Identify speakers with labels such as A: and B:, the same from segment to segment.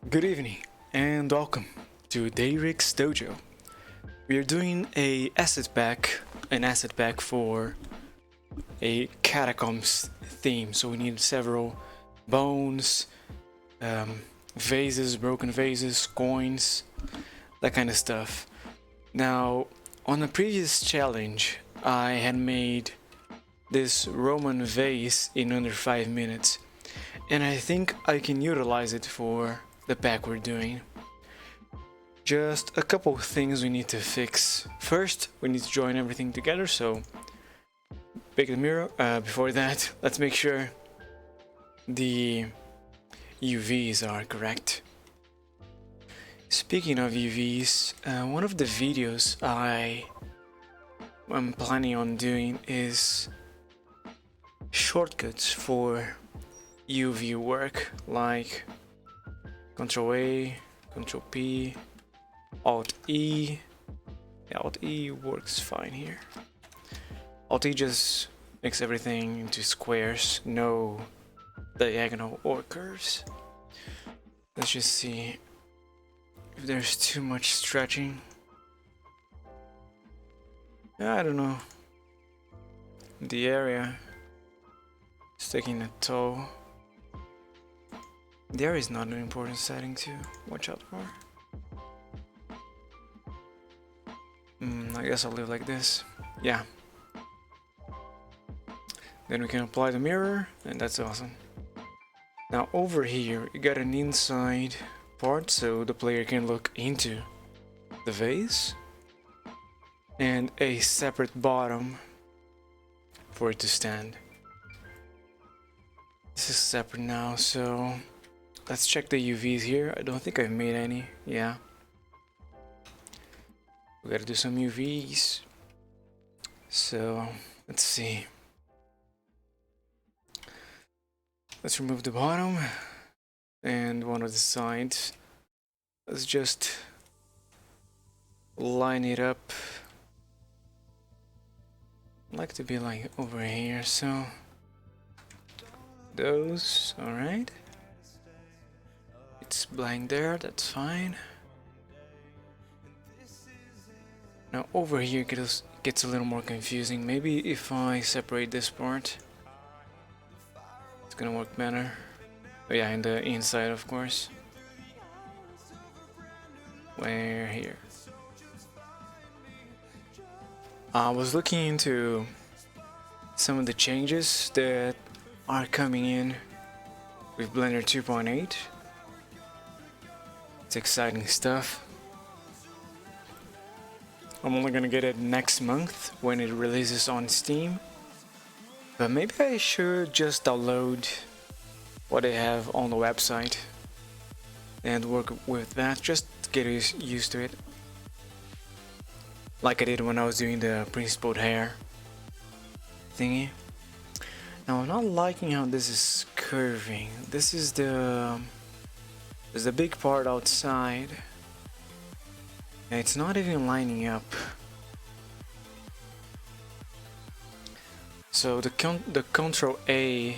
A: Good evening and welcome to Dayrix Dojo. We are doing an asset pack for a catacombs theme. So we need several bones, vases, broken vases, coins, that kind of stuff. Now, on the previous challenge, I had made this Roman vase in under 5 minutes, and I think I can utilize it for the pack we're doing. Just a couple of things we need to fix. First, we need to join everything together, so pick the mirror. Before that, let's make sure the UVs are correct. Speaking of UVs, one of the videos I'm planning on doing is shortcuts for UV work, like Control A, Control P, Alt E. Yeah, Alt E works fine here. Alt E just makes everything into squares, no diagonal or curves. Let's just see if there's too much stretching. I don't know. The area is taking a toll. The area is not an important setting to watch out for. I guess I'll leave like this. Yeah. Then we can apply the mirror, and that's awesome. Now over here, you got an inside part so the player can look into the vase, and a separate bottom for it to stand. This is separate now, so let's check the UVs here. I don't think I've made any. Yeah. We gotta do some UVs. So, let's see. Let's remove the bottom and one of the sides. Let's just line it up. I'd like to be like over here, so those, alright. It's blank there, that's fine. Now over here gets a little more confusing. Maybe if I separate this part, it's gonna work better. Oh yeah, in the inside, of course. Where here? I was looking into some of the changes that are coming in with Blender 2.8. It's exciting stuff. I'm only gonna get it next month when it releases on Steam. But maybe I should just download what they have on the website and work with that, just to get used to it. Like I did when I was doing the principled hair thingy. Now I'm not liking how this is curving. This is there's a big part outside. And it's not even lining up. So the Control A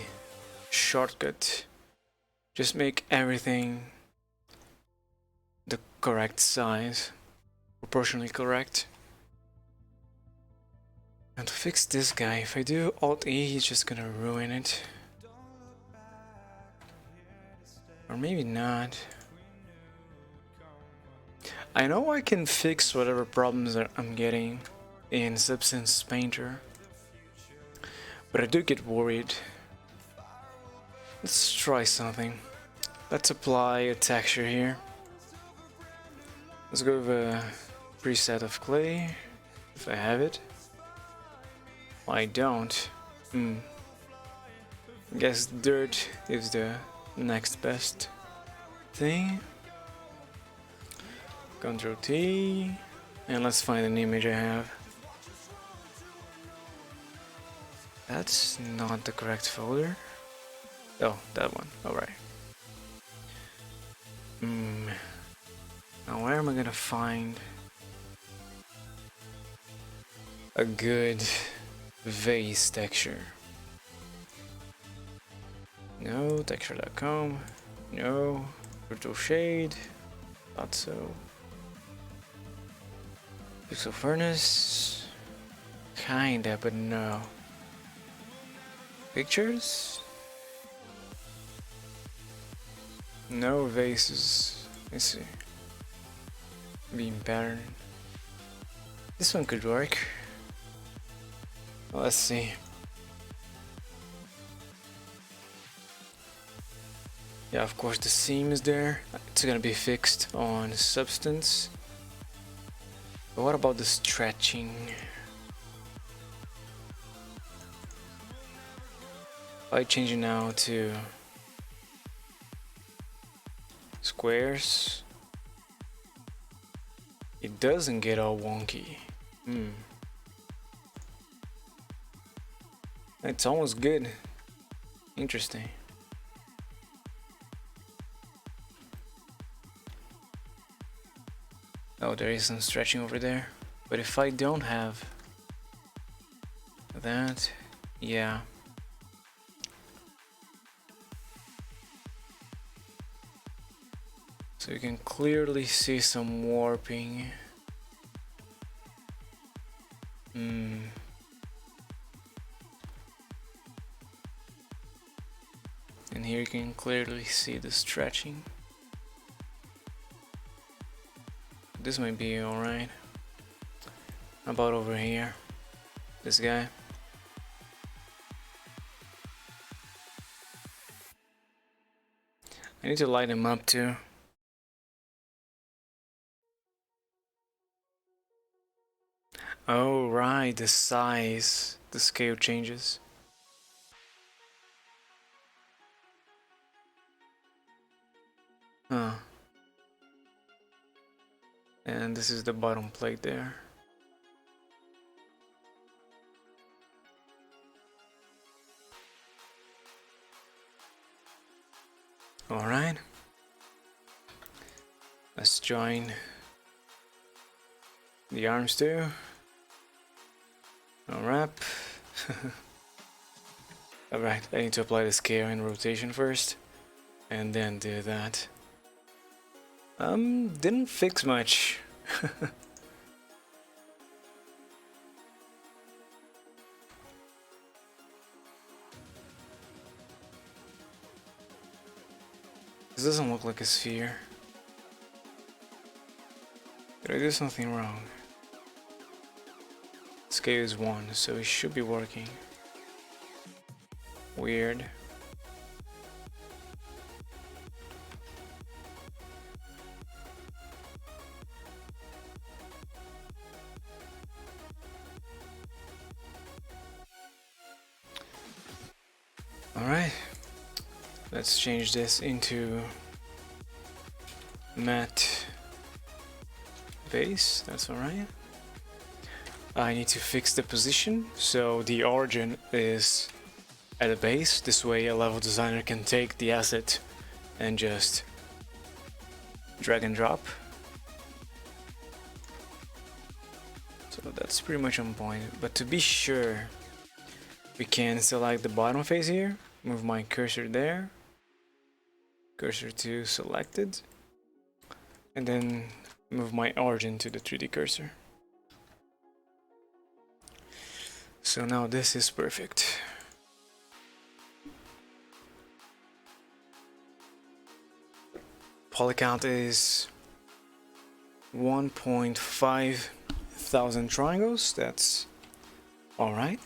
A: shortcut, just make everything the correct size, proportionally correct. And to fix this guy, if I do Alt E, he's just gonna ruin it. Or maybe not. I know I can fix whatever problems that I'm getting in Substance Painter, but I do get worried. Let's try something. Let's apply a texture here. Let's go with a preset of clay, if I have it. I don't. I guess dirt is the next best thing. Ctrl T, and let's find an image I have. That's not the correct folder. Oh, that one. Alright. Now where am I gonna find a good vase texture? No, texture.com. No. Virtual shade. Thought so. Pixel furnace. Kinda, but no. Pictures? No vases. Let's see. Beam pattern. This one could work. Let's see. Yeah, of course the seam is there. It's gonna be fixed on substance. But what about the stretching? I change it now to squares. It doesn't get all wonky. It's almost good. Interesting. Oh, there is some stretching over there. But if I don't have that, yeah. So you can clearly see some warping. And here you can clearly see the stretching. This might be alright. How about over here? This guy. I need to light him up too. Oh right, the size, the scale changes. Huh. And this is the bottom plate there. Alright. Let's join the arms too. Unwrap. Alright, I need to apply the scale and rotation first. And then do that. Didn't fix much. This doesn't look like a sphere. Did I do something wrong? Scale is 1, so it should be working. Weird. Alright, let's change this into matte base. That's alright. I need to fix the position so the origin is at the base. This way a level designer can take the asset and just drag and drop. So that's pretty much on point. But to be sure, we can select the bottom face here, move my cursor there, cursor to selected, and then move my origin to the 3D cursor. So now this is perfect. Poly count is 1.5 thousand triangles. That's all right.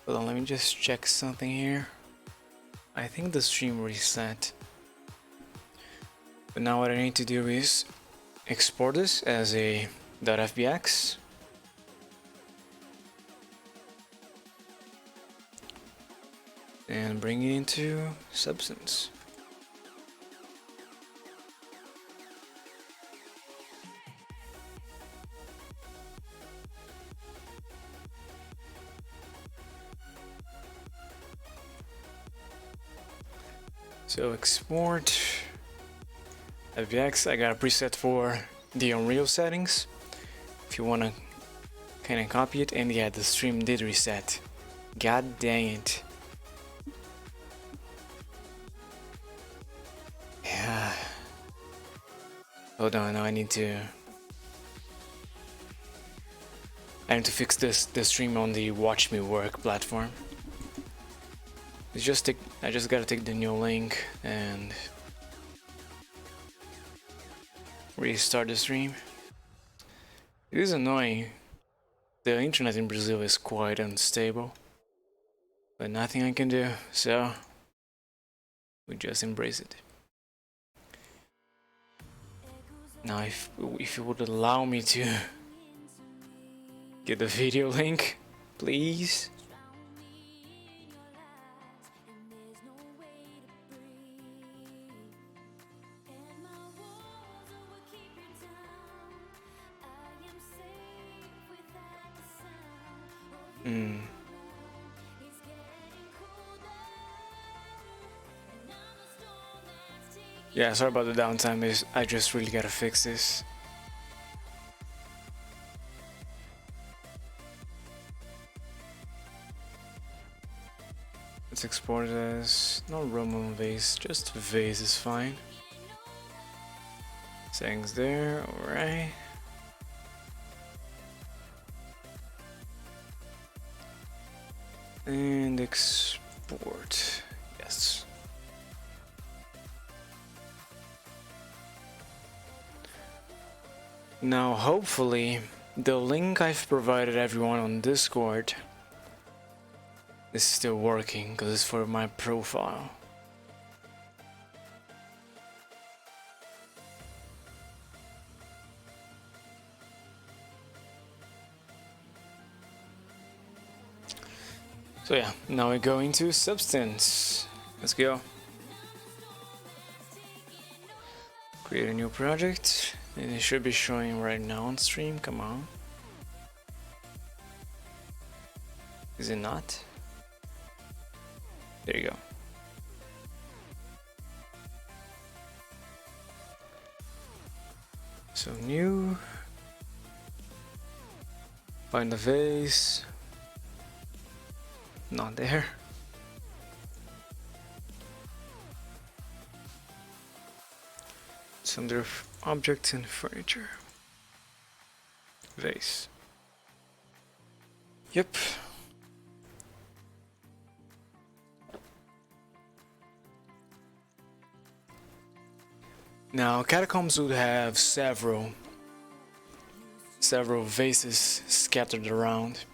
A: Hold on, let me just check something here. I think the stream reset. But now what I need to do is export this as a .fbx. And bring it into Substance. So export FBX. I got a preset for the Unreal settings. If you want to Can I copy it? And yeah, the stream did reset. God dang it. Yeah. Hold on, now I need to fix the stream on the Watch Me Work platform. I just gotta take the new link and restart the stream. It is annoying. The internet in Brazil is quite unstable, but nothing I can do, so we just embrace it. Now, if you would allow me to get the video link, please. Yeah, sorry about the downtime. I just really gotta fix this. Let's export it as no Roman vase, just vase is fine. Settings there, alright. And export, yes. Now hopefully the link I've provided everyone on Discord is still working, because it's for my profile. So yeah, now we go into Substance. Let's go. Create a new project, and it should be showing right now on stream. Come on. Is it not? There you go. So new. Find the vase. Not there. It's under objects and furniture. Vase. Yep. Now catacombs would have several vases scattered around.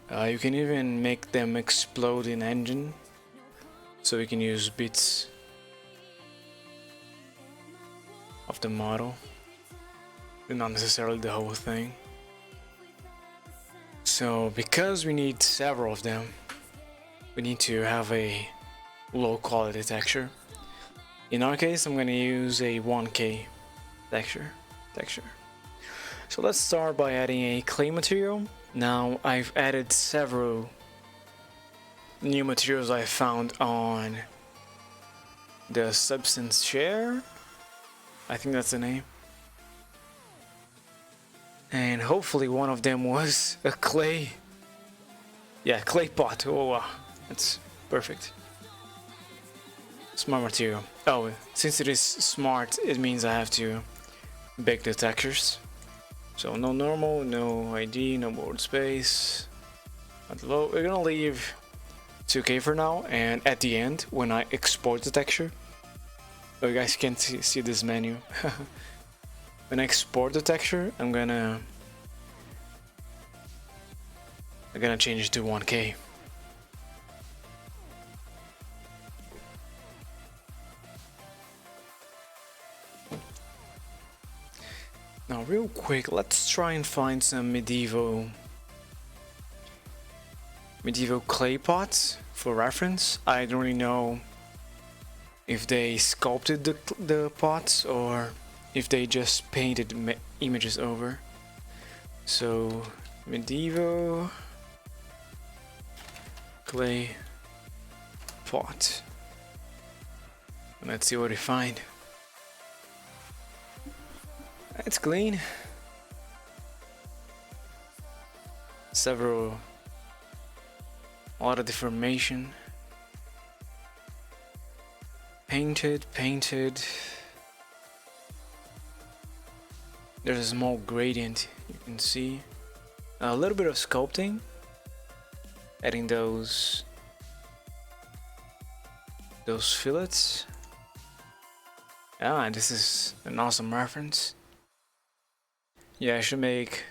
A: You can even make them explode in engine, so you can use bits of the model, and not necessarily the whole thing. So because we need several of them, we need to have a low quality texture. In our case, I'm going to use a 1K texture. So let's start by adding a clay material. Now I've added several new materials I found on the Substance Share. I think that's the name. And hopefully one of them was a clay. Yeah, clay pot. Oh wow, that's perfect. Smart material. Oh, since it is smart, it means I have to bake the textures. So no normal, no ID, no board space. Low. We're gonna leave 2K for now, and at the end, when I export the texture, oh, you guys can't see this menu. When I export the texture, I'm gonna change it to 1K. Now real quick, let's try and find some medieval clay pots for reference. I don't really know if they sculpted the pots or if they just painted images over. So medieval clay pot. Let's see what we find. It's clean. a lot of deformation. Painted. There's a small gradient you can see. A little bit of sculpting, adding those fillets. Ah, this is an awesome reference. Yeah, I should make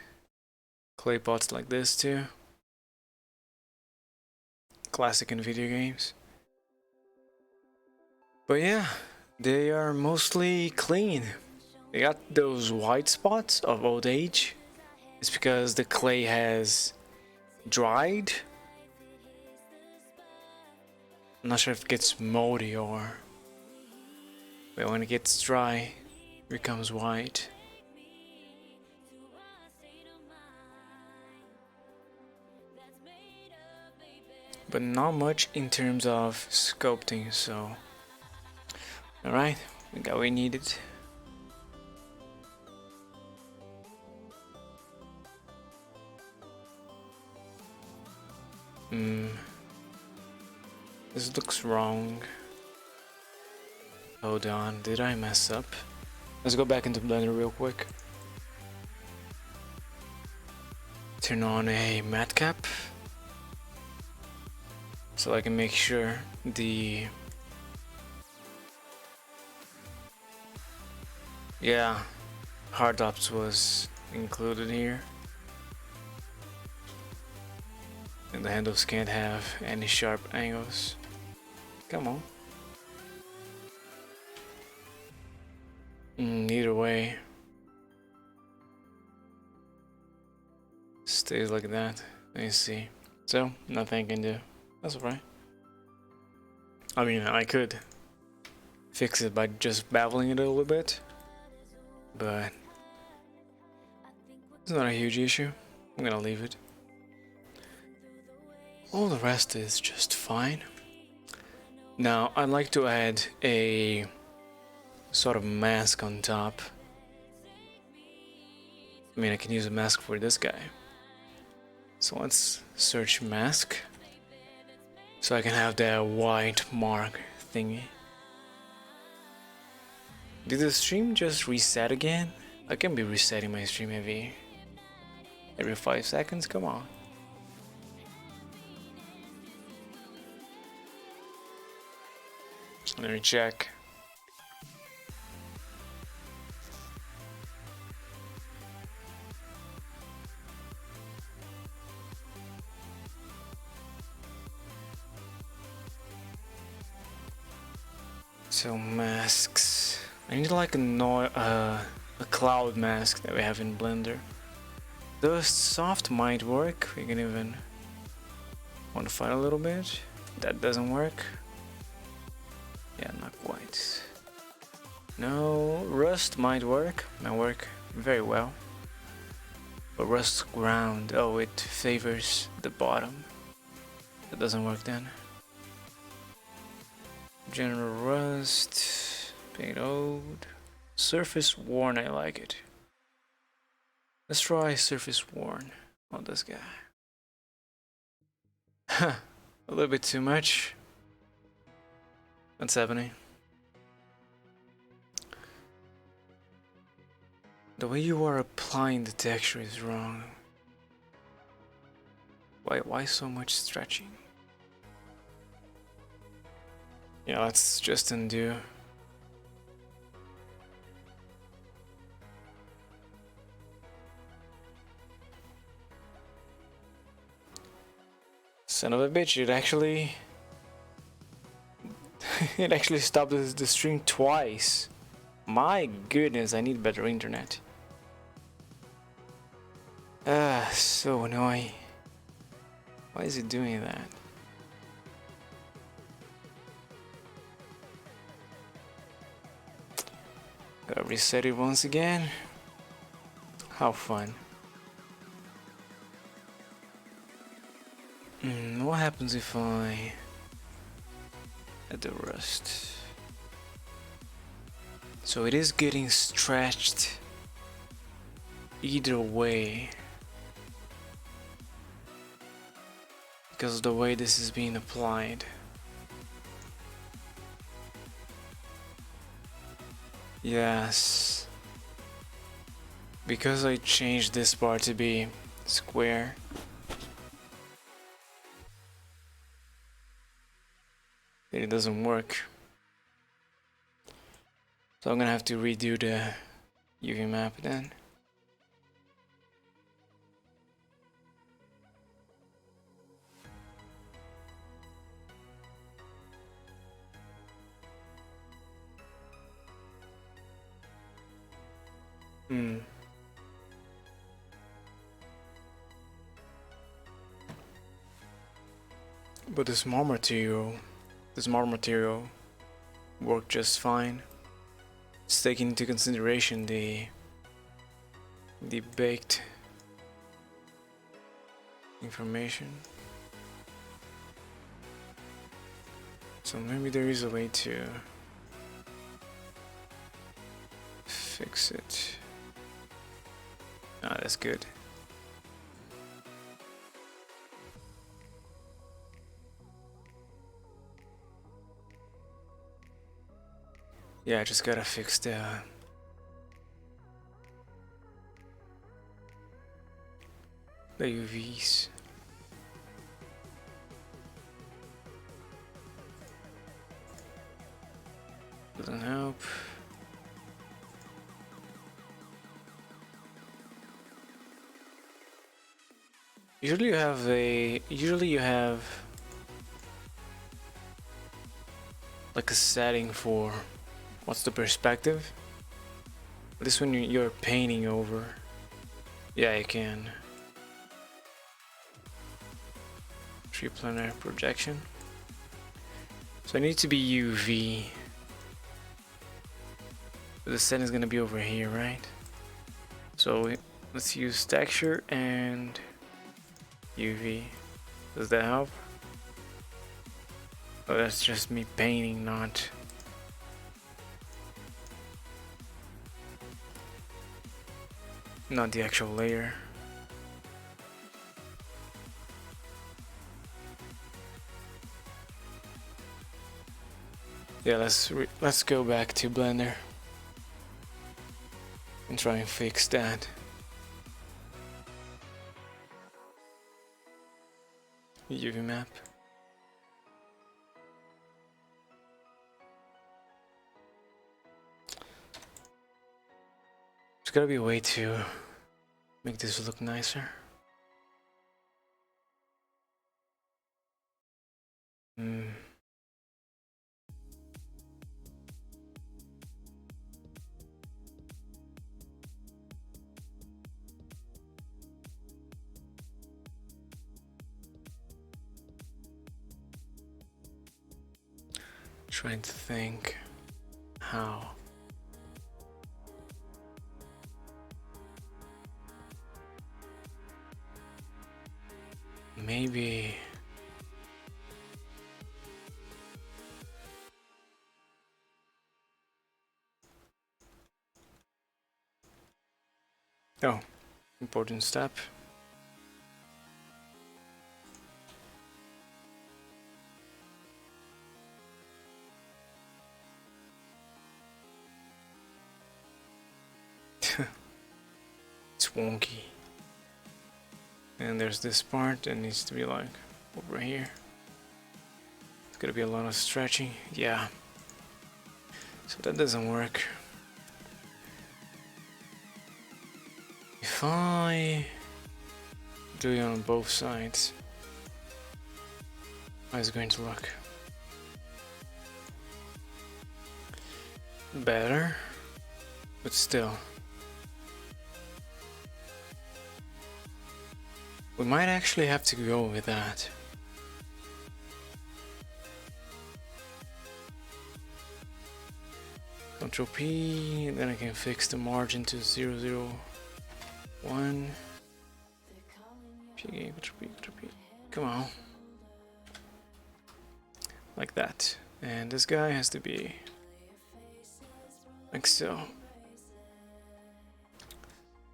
A: clay pots like this too. Classic in video games. But yeah, they are mostly clean. They got those white spots of old age. It's because the clay has dried. I'm not sure if it gets moldy or... But when it gets dry, it becomes white. But not much in terms of sculpting, so... Alright, we got what we needed. This looks wrong. Hold on, did I mess up? Let's go back into Blender real quick. Turn on a matte cap so I can make sure the hard ops was included here. And the handles can't have any sharp angles. Come on. Either way, stays like that. Let me see. So, nothing I can do. That's alright. I mean, I could fix it by just babbling it a little bit, but it's not a huge issue. I'm gonna leave it. All the rest is just fine. Now, I'd like to add a sort of mask on top. I mean, I can use a mask for this guy. So let's search mask. So I can have that white mark thingy. Did the stream just reset again? I can be resetting my stream every 5 seconds, come on. Let me check. So masks. I need like a cloud mask that we have in Blender. The soft might work. We can even modify it a little bit. That doesn't work. Yeah, not quite. No, rust might work. Might work very well. But rust ground, oh, it favors the bottom. That doesn't work then. General rust, paint old, surface worn, I like it. Let's try surface worn on this guy. Huh, a little bit too much. What's happening? The way you are applying the texture is wrong. Why so much stretching? Yeah, let's just undo. Son of a bitch, it actually stopped the stream twice. My goodness, I need better internet. So annoying. Why is it doing that? Gotta reset it once again. How fun. What happens if I add the rust? So it is getting stretched either way. because of the way this is being applied. Yes, because I changed this part to be square. It doesn't work. So I'm gonna have to redo the UV map then. But this small material worked just fine. It's taking into consideration the baked information. So maybe there is a way to fix it. Ah, that's good. Yeah, I just gotta fix the UVs. Doesn't help. Usually you have like a setting for what's the perspective. This one you're painting over. Yeah, you can. Triplanar projection. So I need to be UV. The setting is gonna be over here, right? So let's use texture and UV. Does that help? Oh, that's just me painting, not the actual layer. Yeah, let's go back to Blender and try and fix that. UV map. There's gotta be a way to make this look nicer. Trying to think how. Maybe oh, important step. It's wonky. And there's this part that needs to be like over here. It's gonna be a lot of stretching. Yeah. So that doesn't work. If I do it on both sides, how is it going to look? Better, but still. We might actually have to go with that. Ctrl P, then I can fix the margin to 001. Ctrl P, Ctrl P. Come on. Like that. And this guy has to be like so.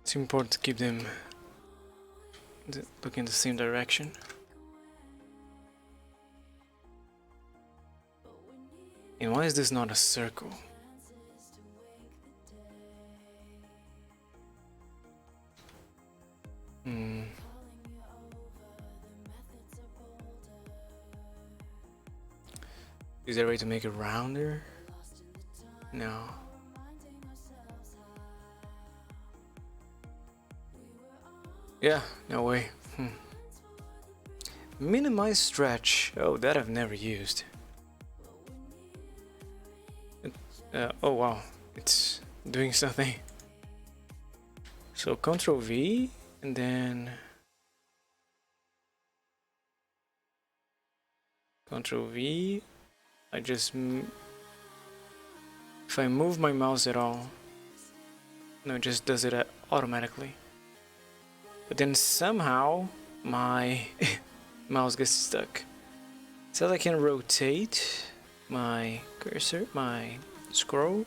A: It's important to keep them looking in the same direction. And why is this not a circle? Hmm. Is there a way to make it rounder? No. Yeah, no way. Minimize stretch. Oh, that I've never used. Oh wow, it's doing something. So Ctrl V and then Ctrl V. I just if I move my mouse at all, no, it just does it automatically. But then somehow my mouse gets stuck. So I can rotate my cursor, my scroll,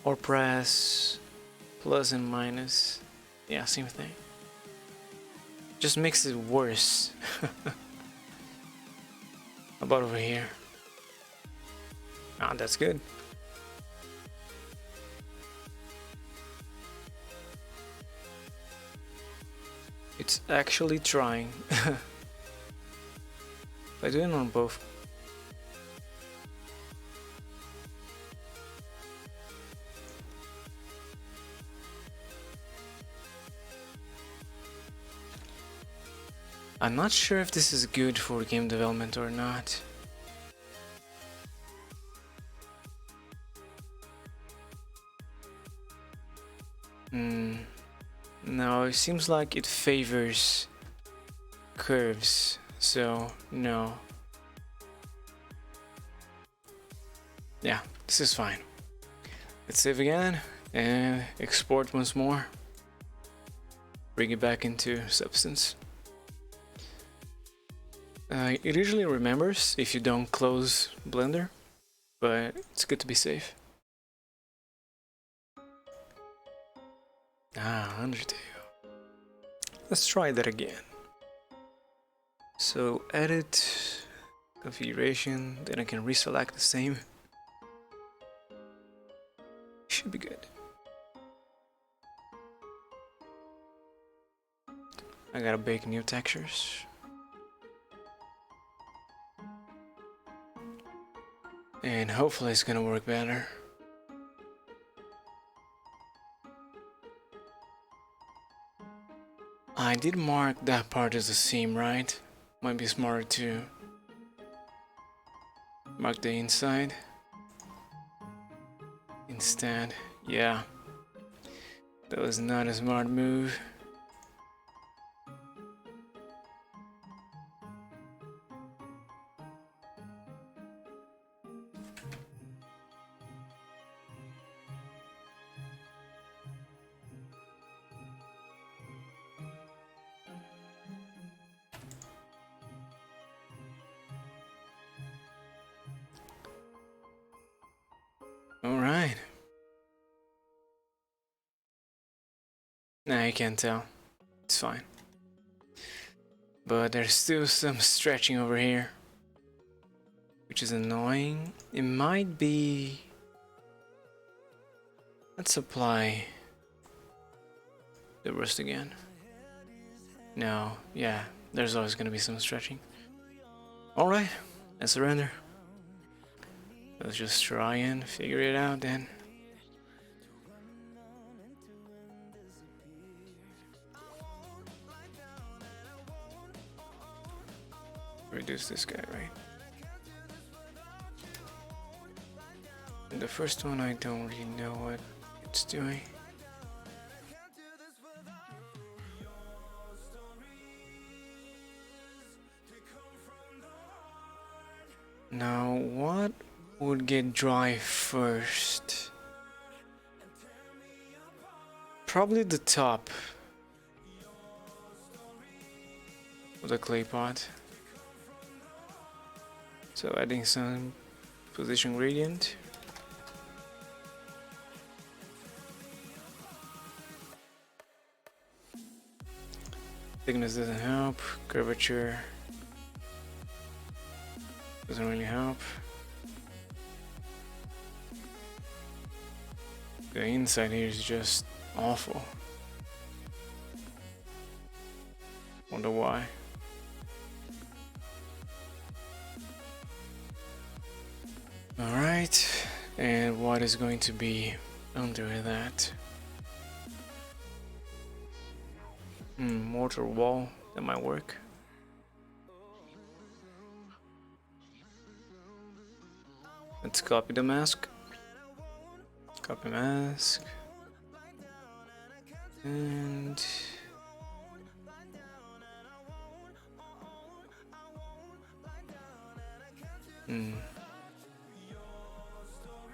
A: or press plus and minus. Yeah, same thing. Just makes it worse. How about over here? Ah, that's good. It's actually trying. If I do it on both. I'm not sure if this is good for game development or not. No, it seems like it favors curves, so no. Yeah, this is fine. Let's save again and export once more. Bring it back into Substance. It usually remembers if you don't close Blender, but it's good to be safe. Ah, Undertale. Let's try that again. So edit, configuration, then I can reselect the same. Should be good. I gotta bake new textures. And hopefully it's gonna work better. I did mark that part as a seam, right? Might be smarter to mark the inside instead. Yeah, that was not a smart move. Alright. Nah, you can't tell. It's fine. But there's still some stretching over here, which is annoying. It might be... Let's apply the rust again. No, yeah, there's always gonna be some stretching. Alright, let's surrender. Let's just try and figure it out then. Reduce this guy, right? And the first one, I don't really know what it's doing. Now, what would get dry first? Probably the top of the clay pot. So adding some position gradient. Thickness doesn't help, curvature doesn't really help. The inside here is just awful. Wonder why. Alright, and what is going to be under that? Mortar wall, that might work. Let's copy the mask. Copy mask. And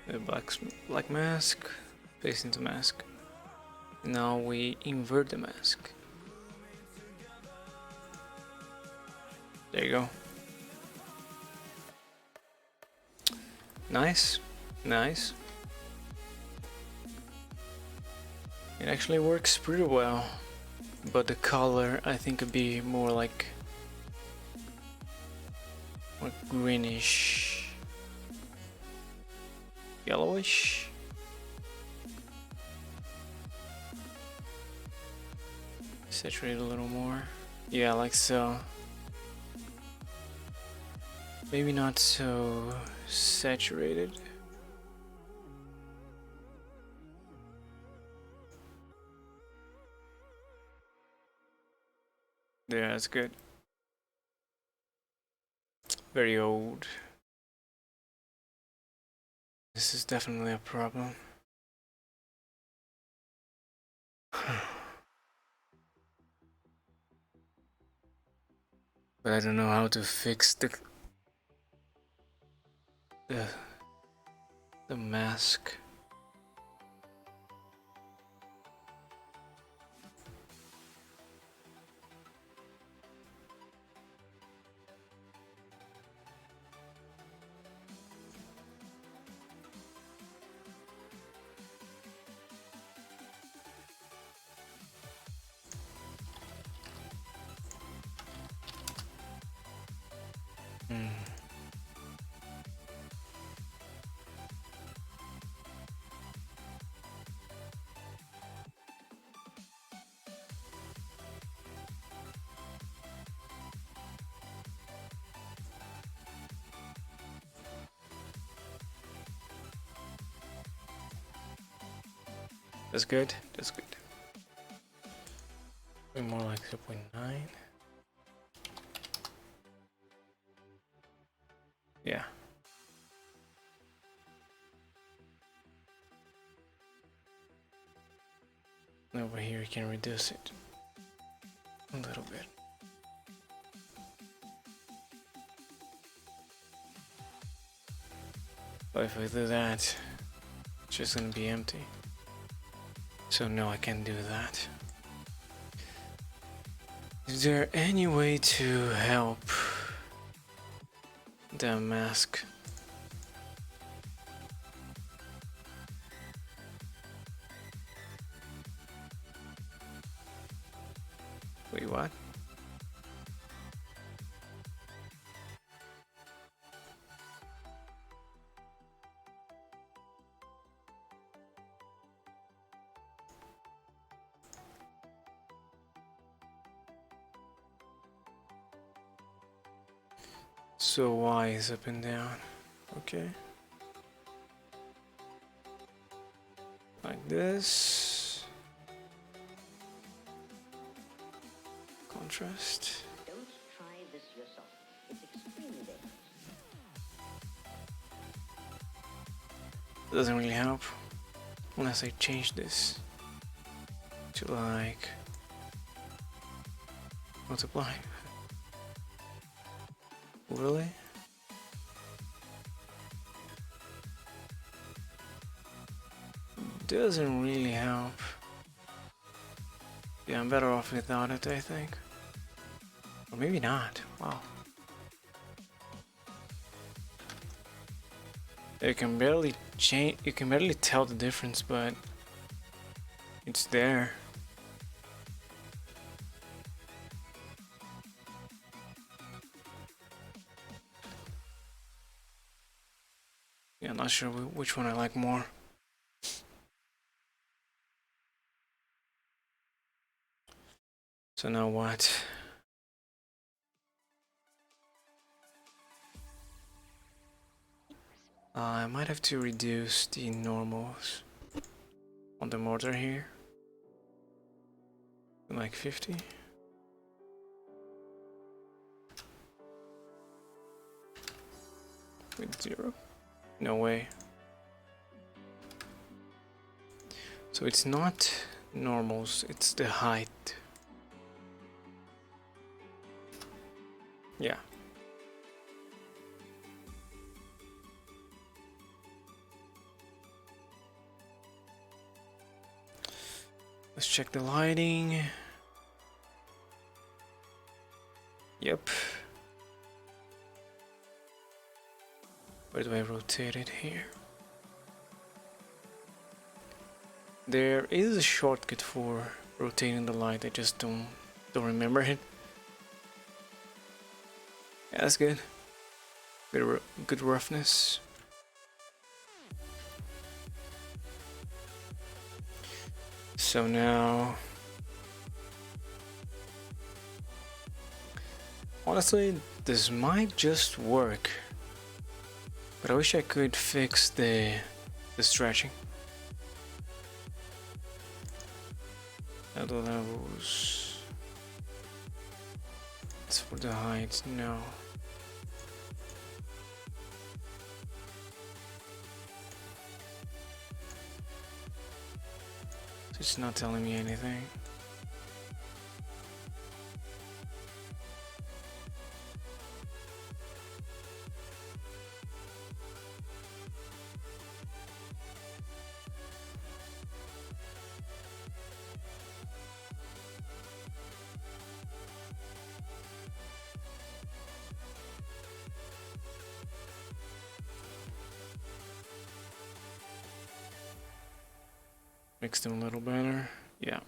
A: the black mask, paste into mask. Now we invert the mask. There you go. Nice, nice. It actually works pretty well, but the color I think could be more like greenish, yellowish. Saturate a little more. Yeah, like so. Maybe not so saturated. Yeah, that's good. Very old. This is definitely a problem. But I don't know how to fix the mask. That's good. That's good. Maybe more like 0.9. Yeah. Over here, you can reduce it a little bit. But if I do that, it's just gonna be empty. So no, I can't do that. Is there any way to help the mask? Wait, what? So Y is up and down. Okay. Like this. Contrast.
B: Don't try this yourself. It's extremely dangerous.
A: Doesn't really help unless I change this to like multiply. Really? Doesn't really help. Yeah, I'm better off without it, I think. Or maybe not. Wow. You can barely change. You can barely tell the difference, but it's there. Yeah, I'm not sure which one I like more. So now what? I might have to reduce the normals on the mortar here. Like 50. With 0. No way. So it's not normals, it's the height. Yeah. Let's check the lighting. Yep. Where do I rotate it here? There is a shortcut for rotating the light, I just don't remember it. Yeah, that's good. Good roughness. So now, honestly, this might just work, but I wish I could fix the stretching. Other levels. It's for the height, no. It's not telling me anything. Mix them a little better. Yeah.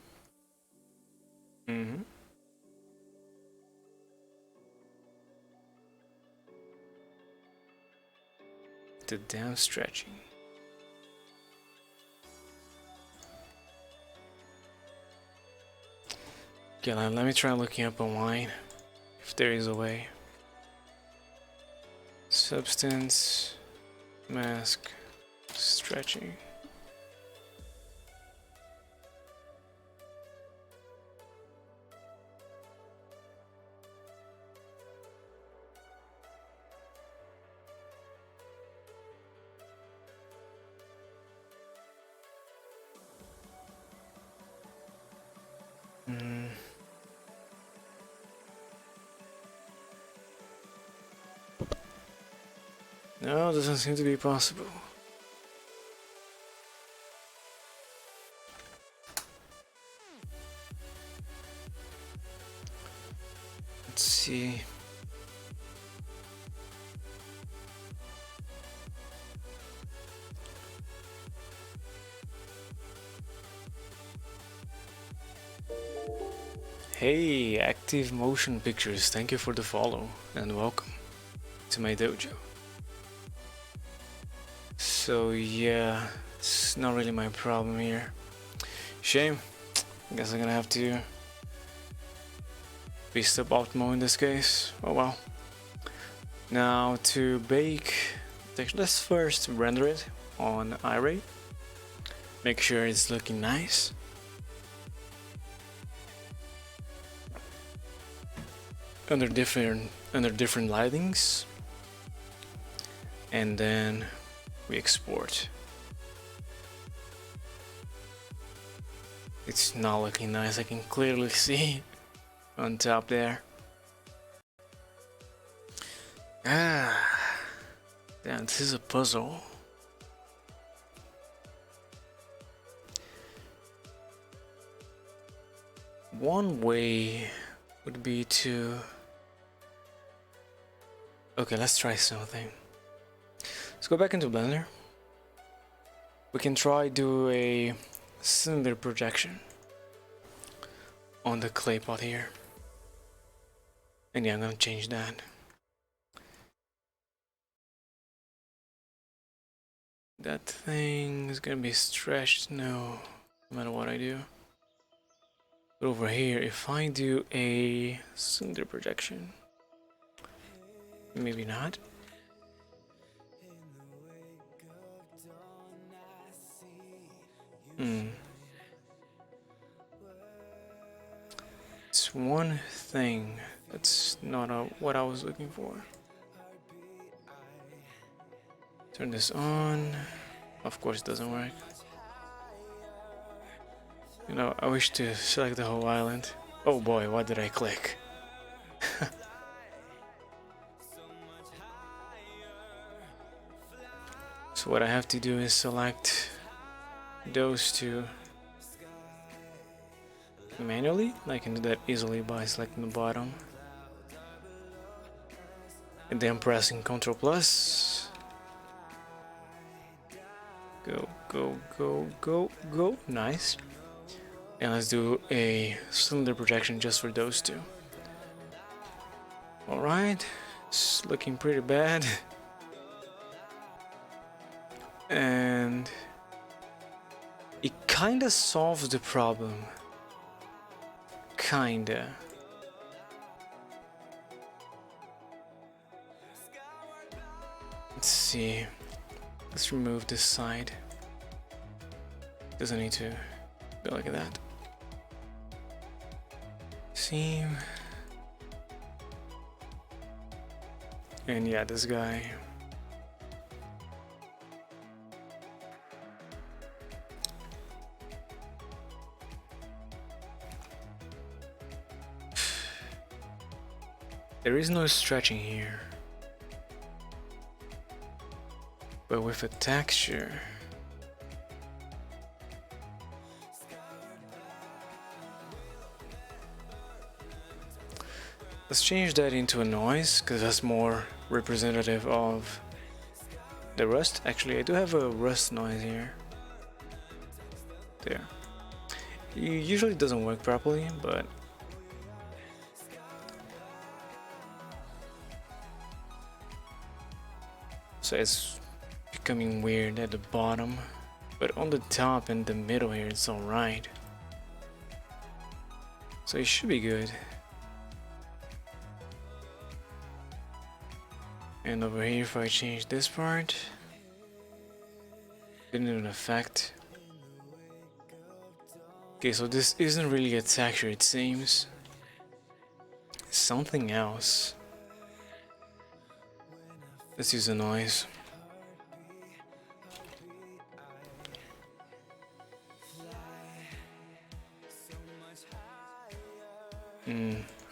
A: The damn stretching. Okay, let me try looking up online if there is a way. Substance, mask, stretching. No, doesn't seem to be possible. Let's see. Hey, Active Motion Pictures, thank you for the follow and welcome to my dojo. So yeah, it's not really my problem here. Shame. I guess I'm gonna have to be suboptimal in this case. Oh well. Now to bake, let's first render it on iRay. Make sure it's looking nice. Under different lightings, and then we export. It's not looking nice, I can clearly see on top there. Damn, this is a puzzle. One way would be to... Okay, let's try something. Let's go back into Blender. We can try do a cylinder projection on the clay pot here. And yeah, I'm gonna change that. That thing is gonna be stretched, no matter what I do. But over here, if I do a cylinder projection, maybe not. It's one thing that's not what I was looking for. Turn this on. Of course, it doesn't work. You know, I wish to select the whole island. Oh boy, what did I click? So what I have to do is select those two manually. I can do that easily by selecting the bottom and then pressing Ctrl plus. Go, go, go, go, go. Nice. And let's do a cylinder projection just for those two. Alright, it's looking pretty bad. And it kinda solves the problem. Kinda. Let's see. Let's remove this side. Doesn't need to go like that. Seam. And yeah, this guy. There is no stretching here, but with a texture, let's change that into a noise because that's more representative of the rust. Actually, I do have a rust noise here. There. It usually doesn't work properly, but so it's becoming weird at the bottom, but on the top and the middle here it's alright. So it should be good. And over here, if I change this part, didn't even affect. Okay, so this isn't really a texture, it seems. It's something else. Let's use a noise.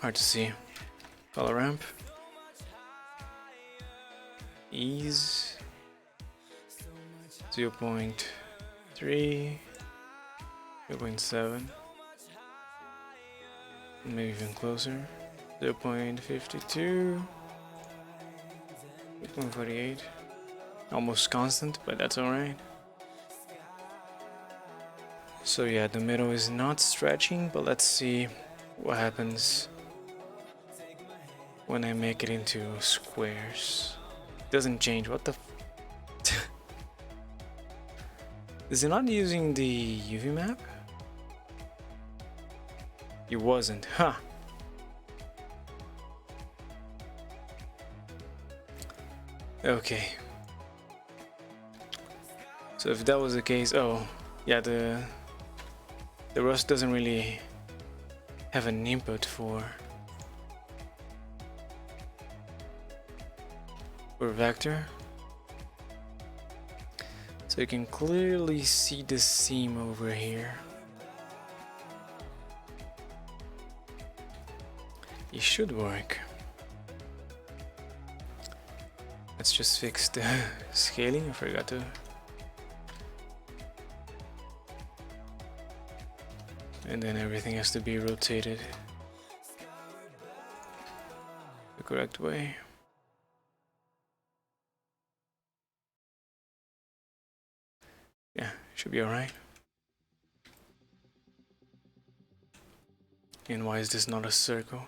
A: Hard to see. Color ramp. Ease. 0.3. 0.7. Maybe even closer. 0.52. 0.48. Almost constant, but that's alright. So yeah, the middle is not stretching, but let's see what happens when I make it into squares. It doesn't change. What the Is it not using the UV map? It wasn't, huh? Okay. So if that was the case, oh yeah, the rust doesn't really have an input for vector. So you can clearly see the seam over here. It should work. Let's just fix the scaling. I forgot to. And then everything has to be rotated the correct way. Yeah, should be alright. And why is this not a circle?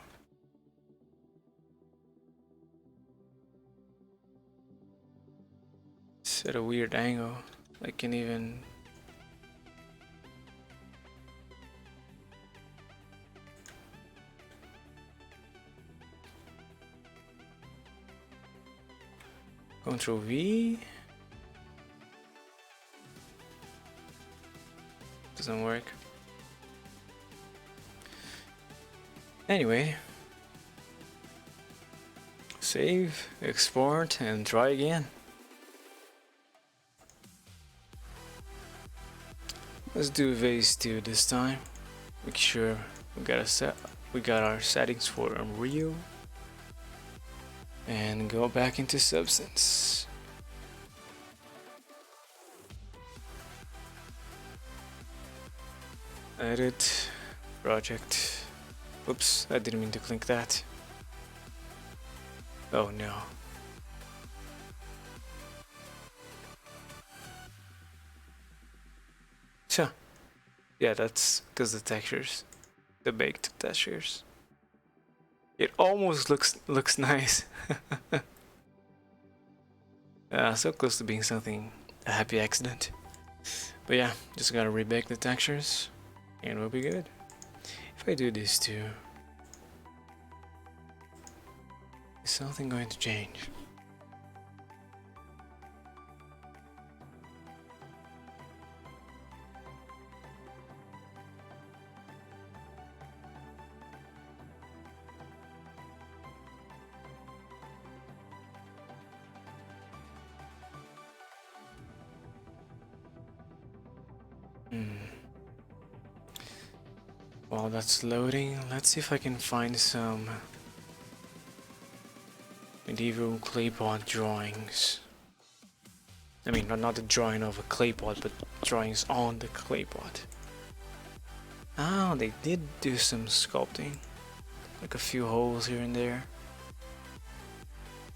A: It's at a weird angle. I can even... Control V. Doesn't work. Anyway, save, export, and try again. Let's do Vase 2 this time. Make sure we got our settings for Unreal, and go back into Substance. Edit, project. Oops, I didn't mean to click that. Oh no. So, yeah, that's because the textures, the baked textures. It almost looks nice. So close to being something, a happy accident. But yeah, just gotta rebake the textures, and we'll be good. If I do this too, is something going to change? While that's loading, let's see if I can find some medieval clay pot drawings. I mean, not the drawing of a clay pot, but drawings on the clay pot. Oh, they did do some sculpting, like a few holes here and there.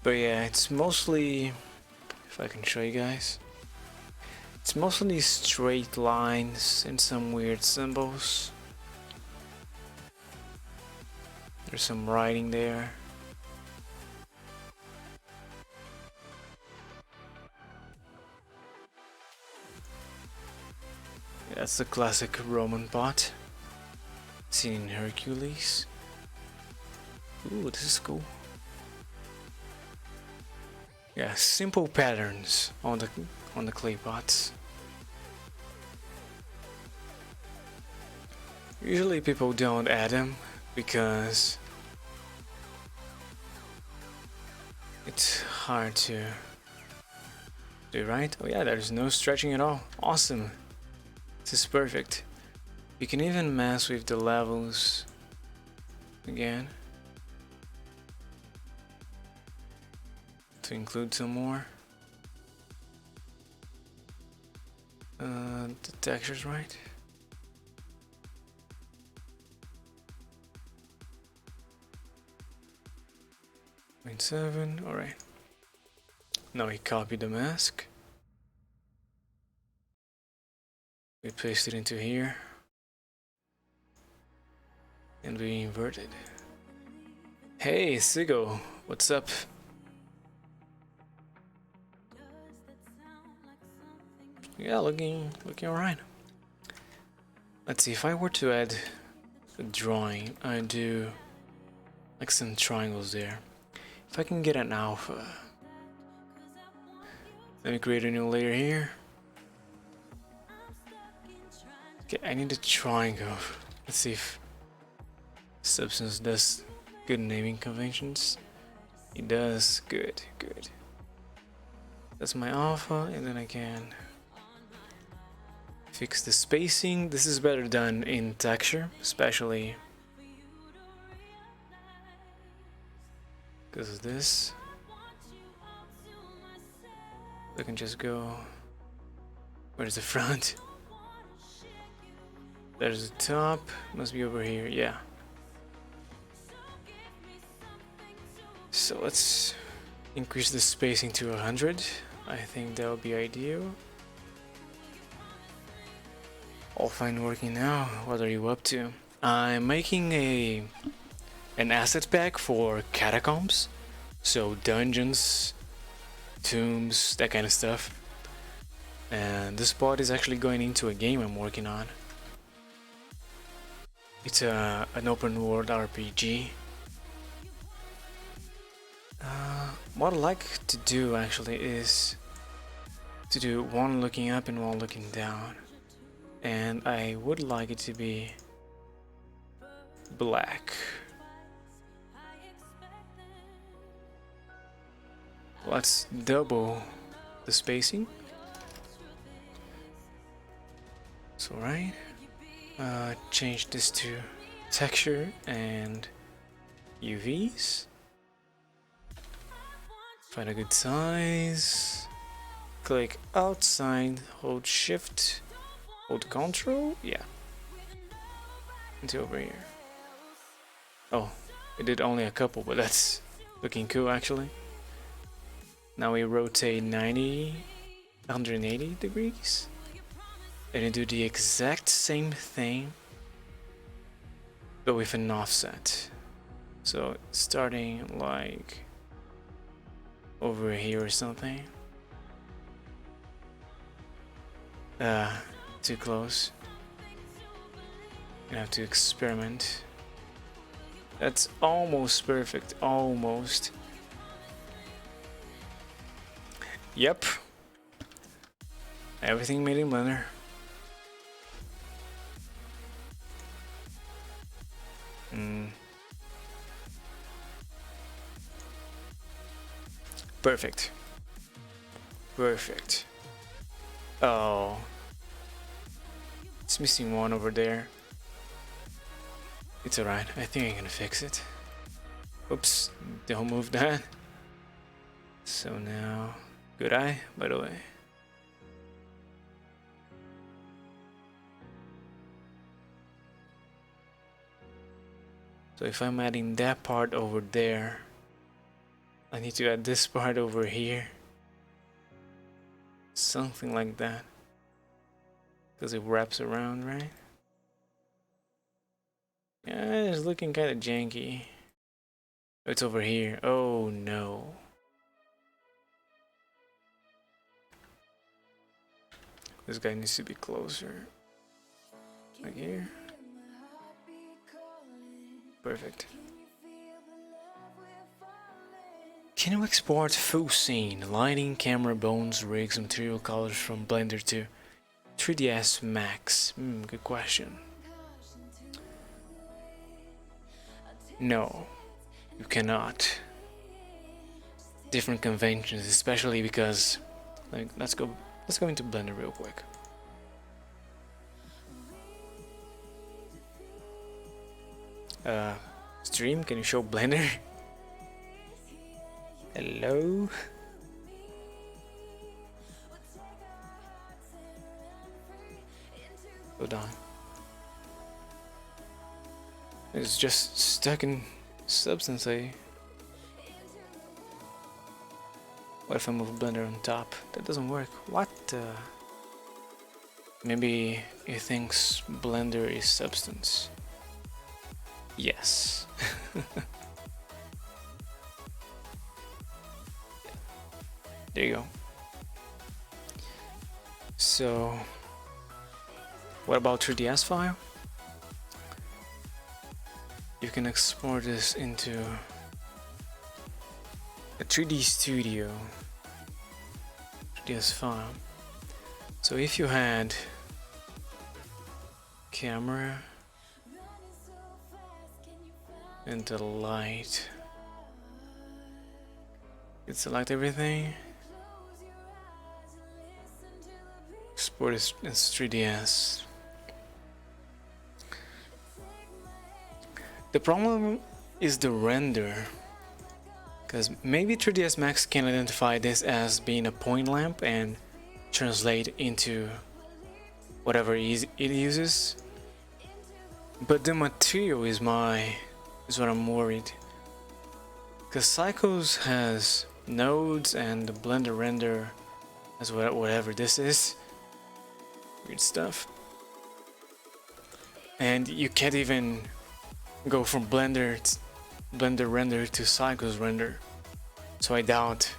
A: But yeah, it's mostly, if I can show you guys, it's mostly straight lines and some weird symbols. There's some writing there. Yeah, that's the classic Roman pot seen in Hercules. Ooh, this is cool. Yeah, simple patterns on the clay pots. Usually people don't add them because it's hard to do, right? Oh yeah, there's no stretching at all. Awesome. This is perfect. You can even mess with the levels again to include some more. The texture's right. .7, alright. Now we copy the mask. We paste it into here. And we invert it. Hey, Sigo, what's up? Yeah, looking alright. Let's see, if I were to add a drawing, I do like some triangles there. If I can get an alpha, let me create a new layer here. Okay, I need a triangle. Let's see if Substance does good naming conventions. It does. Good. That's my alpha, and then I can fix the spacing. This is better done in texture, especially because of this. I can just go. Where's the front? There's the top. Must be over here. Yeah. So let's increase the spacing to 100. I think that would be ideal. All fine working now. What are you up to? I'm making an asset pack for catacombs, so dungeons, tombs, that kind of stuff. And this pod is actually going into a game I'm working on. It's an open world RPG. what I like to do actually is to do one looking up and one looking down, and I would like it to be black. Let's double the spacing. So right, change this to texture and UVs. Find a good size. Click outside, hold shift, hold control, yeah. Until over here. Oh, it did only a couple, but that's looking cool actually. Now we rotate 180 degrees. And you do the exact same thing, but with an offset. So starting like over here or something. Too close. You have to experiment. That's almost perfect, almost. Yep. Everything made in Blender. Perfect. Perfect. Oh. It's missing one over there. It's alright, I think I can fix it. Oops, don't move that. So now, good eye, by the way. So if I'm adding that part over there, I need to add this part over here. Something like that. Because it wraps around, right? Yeah, it's looking kind of janky. It's over here. Oh no. This guy needs to be closer. Like here. Perfect. Can you export full scene, lighting, camera, bones, rigs, material colors from Blender to 3ds Max? Good question. No, you cannot. Different conventions, especially because, like, let's go into Blender real quick. Stream, can you show Blender? Hello? Hold on. It's just stuck in Substance. What if I move Blender on top? That doesn't work. What? Maybe he thinks Blender is Substance. Yes. There you go. So, what about 3ds file? You can export this into a 3D Studio 3ds file. So if you had camera and the light, you select everything, export it as 3ds. The problem is the render, because maybe 3ds Max can identify this as being a point lamp and translate into whatever it uses, but the material is what I'm worried, because Cycles has nodes and the Blender render has whatever this is, weird stuff, and you can't even go from Blender render to Cycles render, so I doubt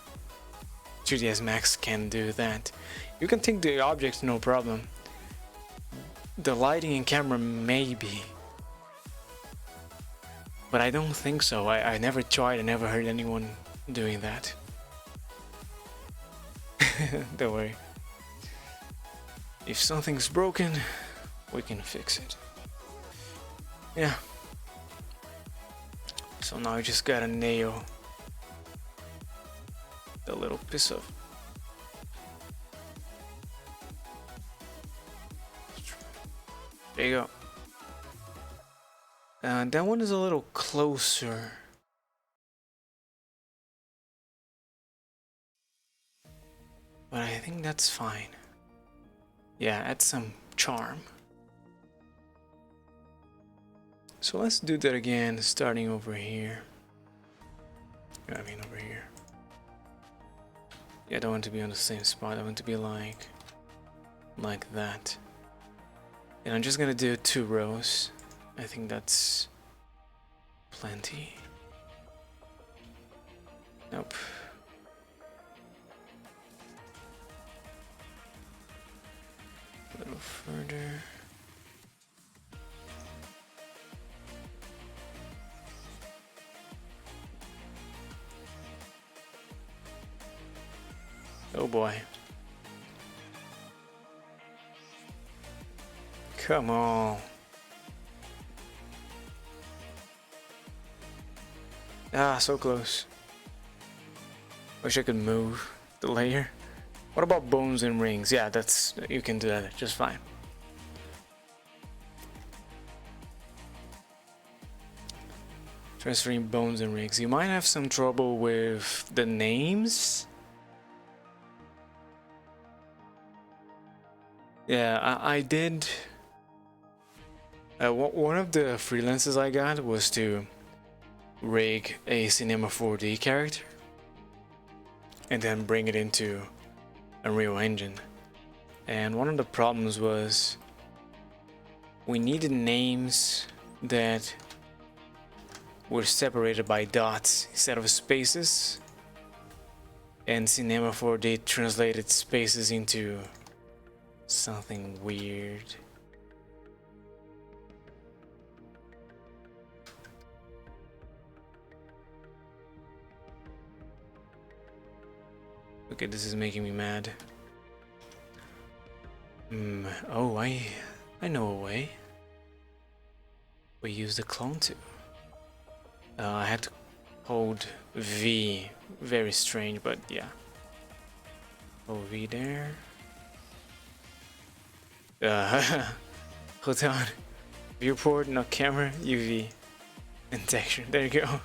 A: 3ds Max can do that. You can take the object, no problem. The lighting and camera maybe, but I don't think so. I never tried, I never heard anyone doing that. Don't worry. If something's broken, we can fix it. Yeah. So now I just gotta nail the little piece of. There you go. That one is a little closer. But I think that's fine. Yeah, add some charm. So let's do that again, starting over here. I mean over here. Yeah, I don't want to be on the same spot. I want to be like that. And I'm just gonna do 2 rows. I think that's plenty. Nope. A little further. Oh boy. Come on. Ah, so close. Wish I could move the layer. What about bones and rings? Yeah, that's, you can do that just fine. Transferring bones and rings. You might have some trouble with the names. Yeah, I did. One of the freelances I got was to rig a Cinema 4D character and then bring it into Unreal Engine. And one of the problems was we needed names that were separated by dots instead of spaces, and Cinema 4D translated spaces into something weird. Okay, this is making me mad. Oh, I know a way. We use the clone tool. I had to hold V. Very strange, but yeah. Hold V there. Hold on. Viewport, not camera, UV. And texture. There you go.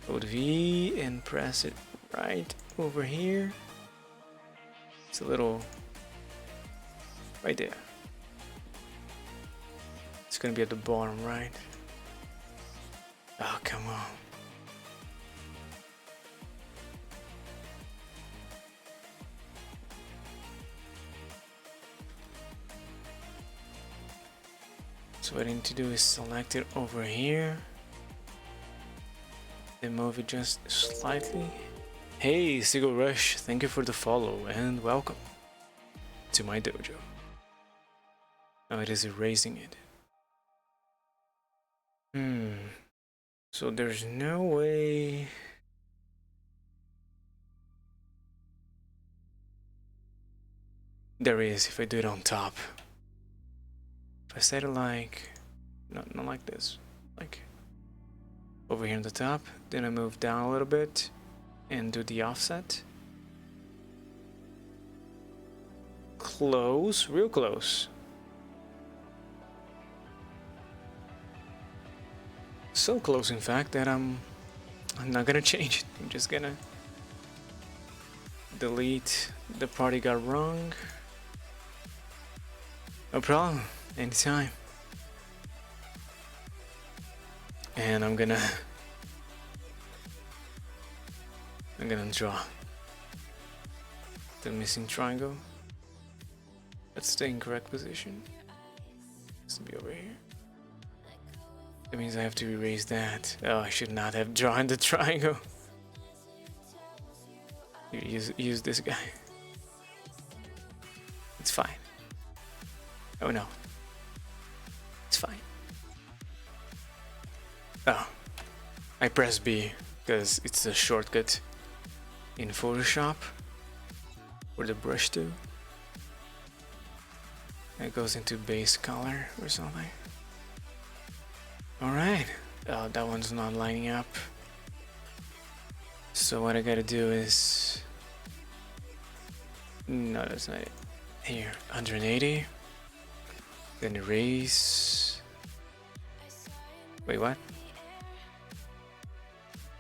A: Hold V and press it right over here. It's a little right there. It's gonna be at the bottom right. Oh, come on. So what I need to do is select it over here. Then move it just slightly. Hey, Seagull Rush, thank you for the follow and welcome to my dojo. Now it is erasing it. So there's no way. There is if I do it on top. If I set it like, not like this, like over here on the top, then I move down a little bit and do the offset. Close, real close. So close, in fact, that I'm not gonna change it. I'm just gonna delete the part I got wrong. No problem, anytime. And I'm gonna draw the missing triangle. That's the incorrect position. This will be over here. That means I have to erase that. Oh, I should not have drawn the triangle. Use this guy. It's fine. Oh no. It's fine. Oh. I press B because it's a shortcut in Photoshop. or the brush to. It goes into base color or something. Alright, that one's not lining up. So what I gotta do is... No, that's not it. Here, 180. Then erase. Wait, what?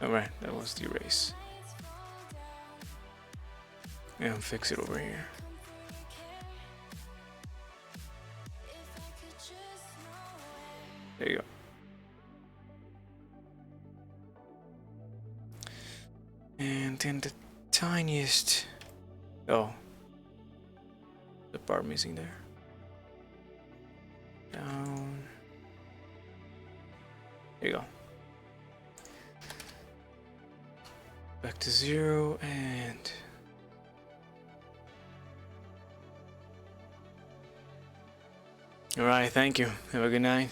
A: Alright, that was the erase. And fix it over here. There you go. And then the tiniest... Oh. The part missing there. Down. There you go. Back to 0 and... Alright, thank you. Have a good night.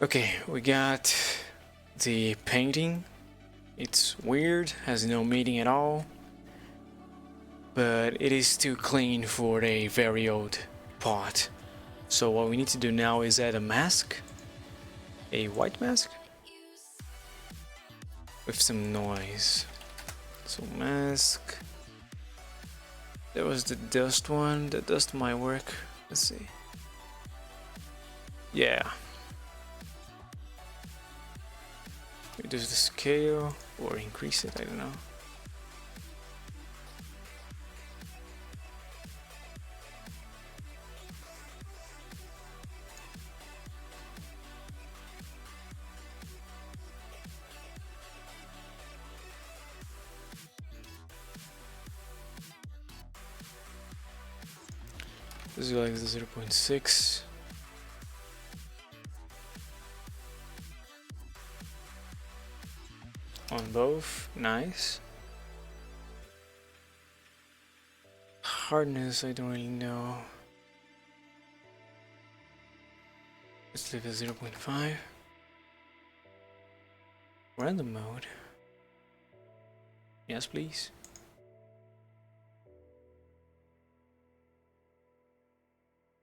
A: Okay, we got the painting. It's weird, has no meaning at all, but it is too clean for a very old pot. So what we need to do now is add a mask, a white mask, with some noise. So mask, there was the dust one, the dust might work, let's see. Yeah. Reduce the scale or increase it, I don't know. This is like the 0.6. On both, nice. Hardness, I don't really know. Let's leave it 0.5. Random mode. Yes, please.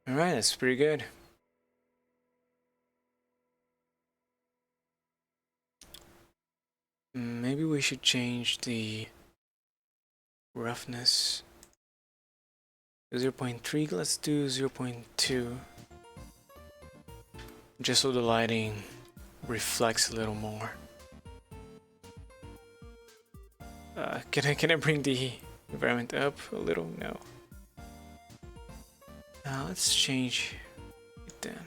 A: Alright, that's pretty good. Maybe we should change the roughness. 0.3, let's do 0.2. Just so the lighting reflects a little more. Can I bring the environment up a little? No. Let's change it then.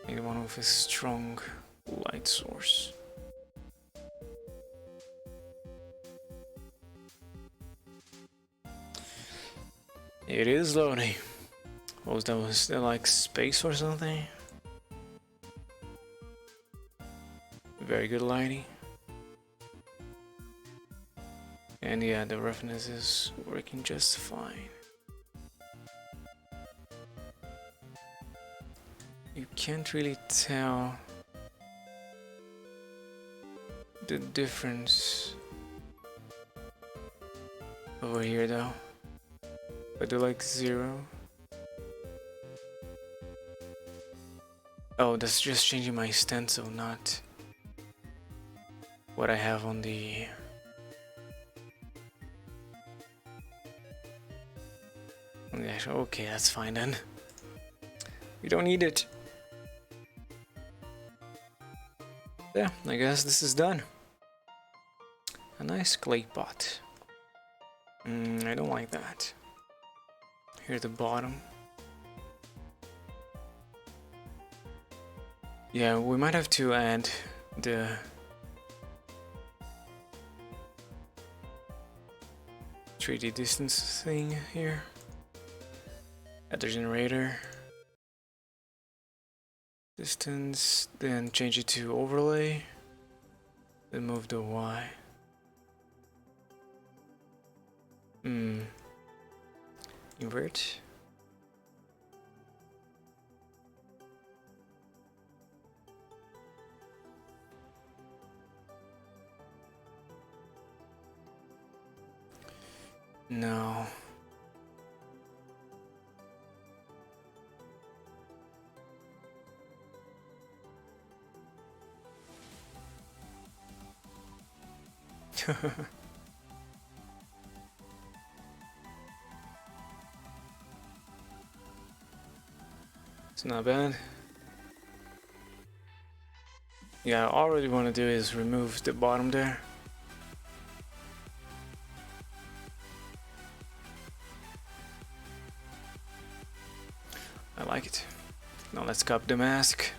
A: Maybe one with a strong light source. It is loading. What was that? Was that like space or something? Very good lighting. And yeah, the roughness is working just fine. You can't really tell the difference over here though. I do like 0. Oh, that's just changing my stencil, not what I have on the... Okay, that's fine then. We don't need it. Yeah, I guess this is done. A nice clay pot. I don't like that. Here at the bottom. Yeah, we might have to add the (3D) distance thing here. Add the generator. Distance, then change it to overlay. Then move the Y. Invert. No. It's not bad. Yeah, all I really want to do is remove the bottom there. I like it. Now let's copy the mask.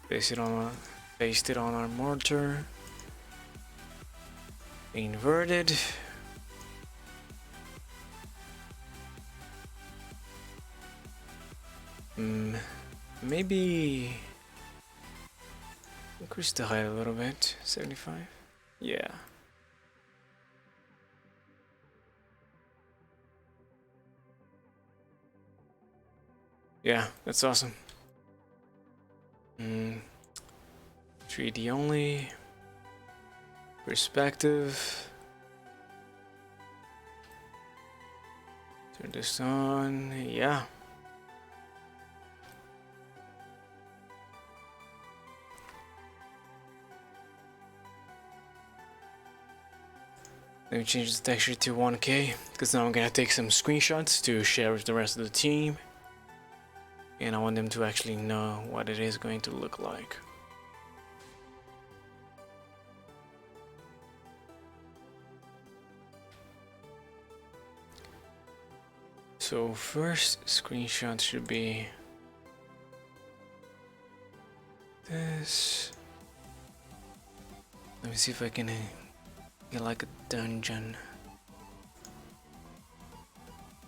A: Paste it on our mortar. Inverted. Maybe increase the height a little bit. 75. Yeah. Yeah, that's awesome. 3D only. Perspective. Turn this on. Yeah. Let me change the texture to 1K, because now I'm gonna take some screenshots to share with the rest of the team. And I want them to actually know what it is going to look like. So first screenshot should be this. Let me see if I can get like a dungeon.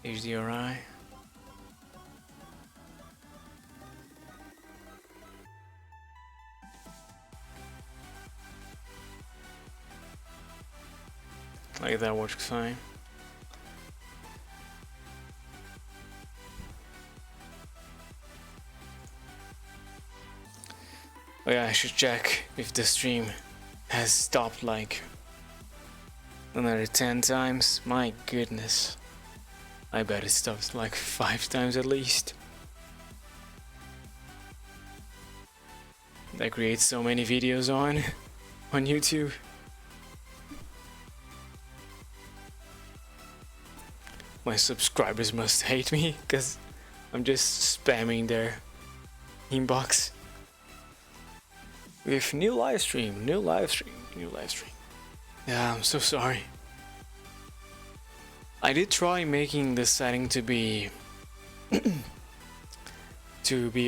A: HDRI. Like that works fine. Oh yeah, I should check if the stream has stopped like another 10 times. My goodness. I bet it stopped like 5 times at least. That creates so many videos on YouTube. My subscribers must hate me because I'm just spamming their inbox with new live stream, new live stream, new live stream. Yeah, I'm so sorry. I did try making the setting to be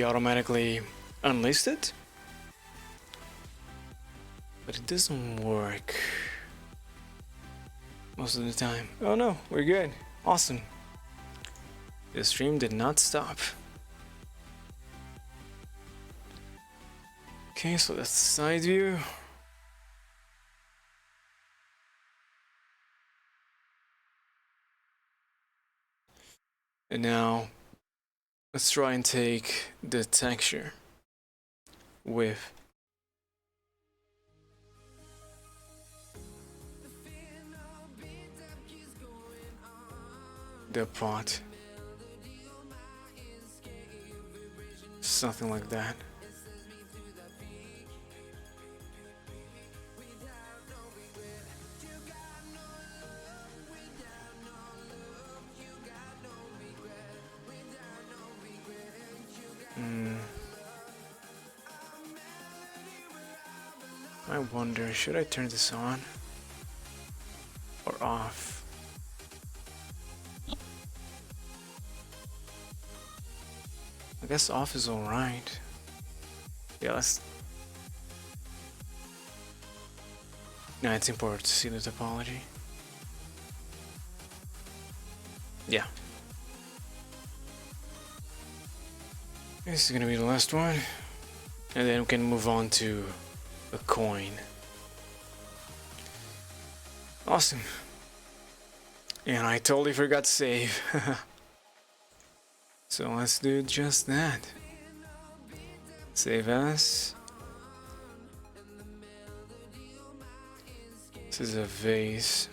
A: automatically unlisted, but it doesn't work most of the time. Oh no, we're good. Awesome. The stream did not stop. Okay, so that's the side view. And now let's try and take the texture with the pot. Something like that. I wonder, should I turn this on or off? I guess off is alright. Yeah, let's... No, it's important to see the topology. Yeah. This is gonna be the last one. And then we can move on to a coin. Awesome. And I totally forgot to save. So let's do just that. Save as. This is a vase.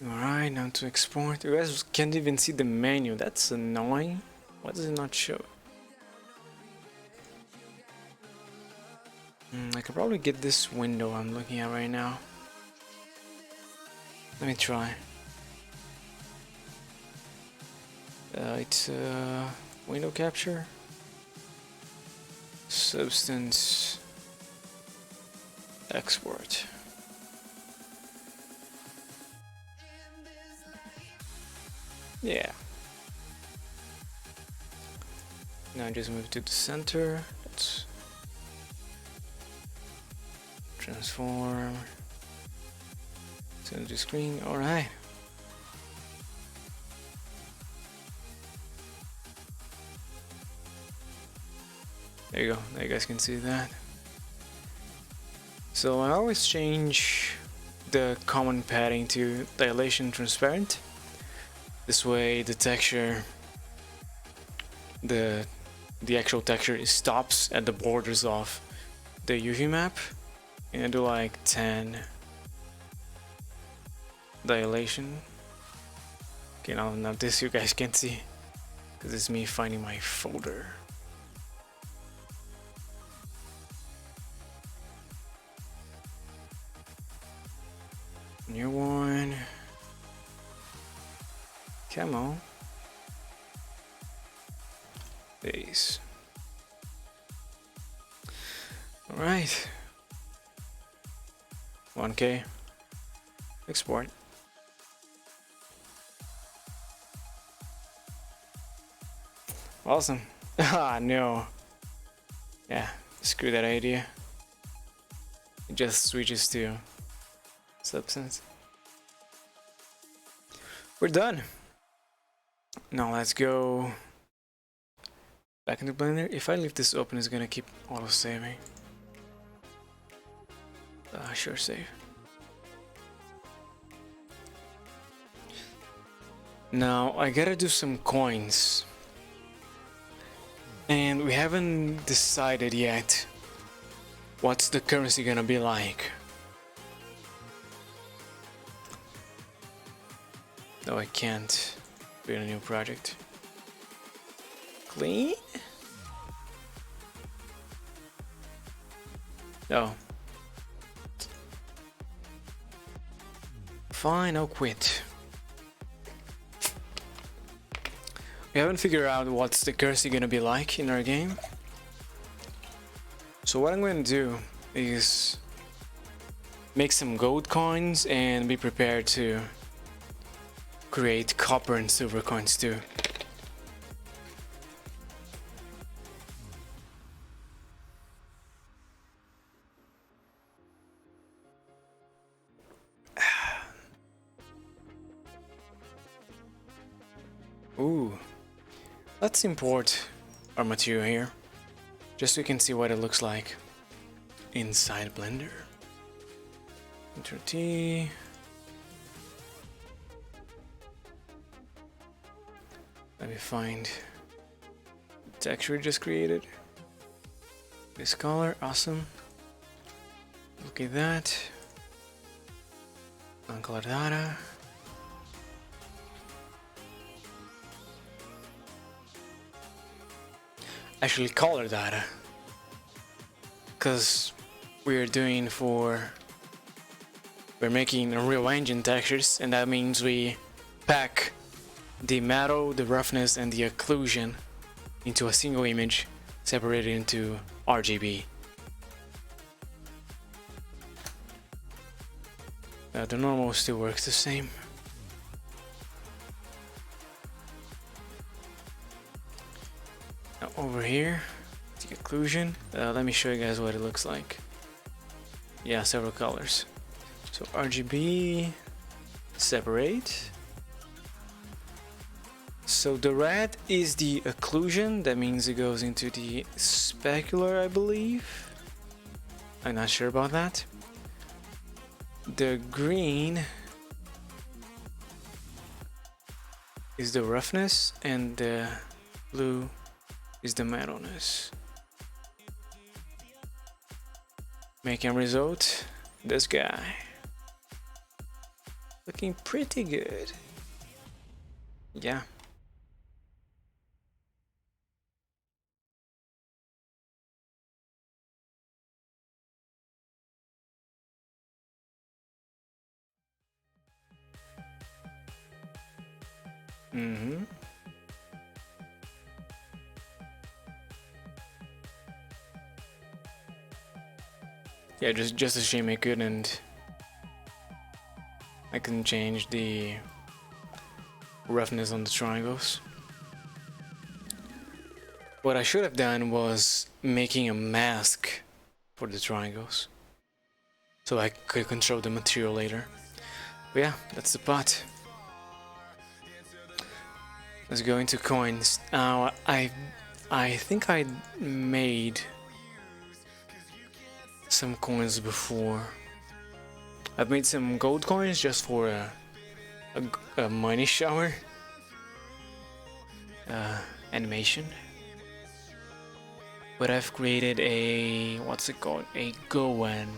A: Alright, now to export. You guys can't even see the menu. That's annoying. Why does it not show? I could probably get this window I'm looking at right now. Let me try. It's window capture. Substance export. Yeah. Now just move to the center. Let's transform. Center the screen. All right. There you go. Now you guys can see that. So I always change the common padding to dilation transparent. This way the texture, the actual texture stops at the borders of the UV map. And I do like 10 dilation. Okay, now this you guys can't see because it's me finding my folder. New one. Camo. Base. Alright. 1K. Export. Awesome. Ah, no. Yeah, screw that idea. It just switches to substance. We're done. Now let's go back into Blender. If I leave this open, it's gonna keep auto saving. Sure save. Now I gotta do some coins, and we haven't decided yet what's the currency gonna be like. No, I can't create a new project. Clean? No. Fine, I'll quit. We haven't figured out what's the currency gonna be like in our game. So what I'm going to do is make some gold coins and be prepared to create copper and silver coins too. Ooh, let's import our material here, just so you can see what it looks like inside Blender. Enter T. Let me find the texture we just created. This color, awesome. Look at that. Non-color data. Actually, color data, because we're making Unreal Engine textures, and that means we pack the metal, the roughness, and the occlusion into a single image, separated into RGB. The normal still works the same. Now over here, the occlusion. Let me show you guys what it looks like. Yeah, several colors. So RGB, separate. So the red is the occlusion, that means it goes into the specular, I believe. I'm not sure about that. The green is the roughness, and the blue is the metalness. Making result, this guy. Looking pretty good. Yeah. Mm-hmm. Yeah, just a shame I couldn't change the roughness on the triangles. What I should have done was making a mask for the triangles, so I could control the material later. But yeah, that's the pot. Let's go into coins. Now I think I made some coins before. I've made some gold coins just for a money shower animation. But I've created a, what's it called? A Goen.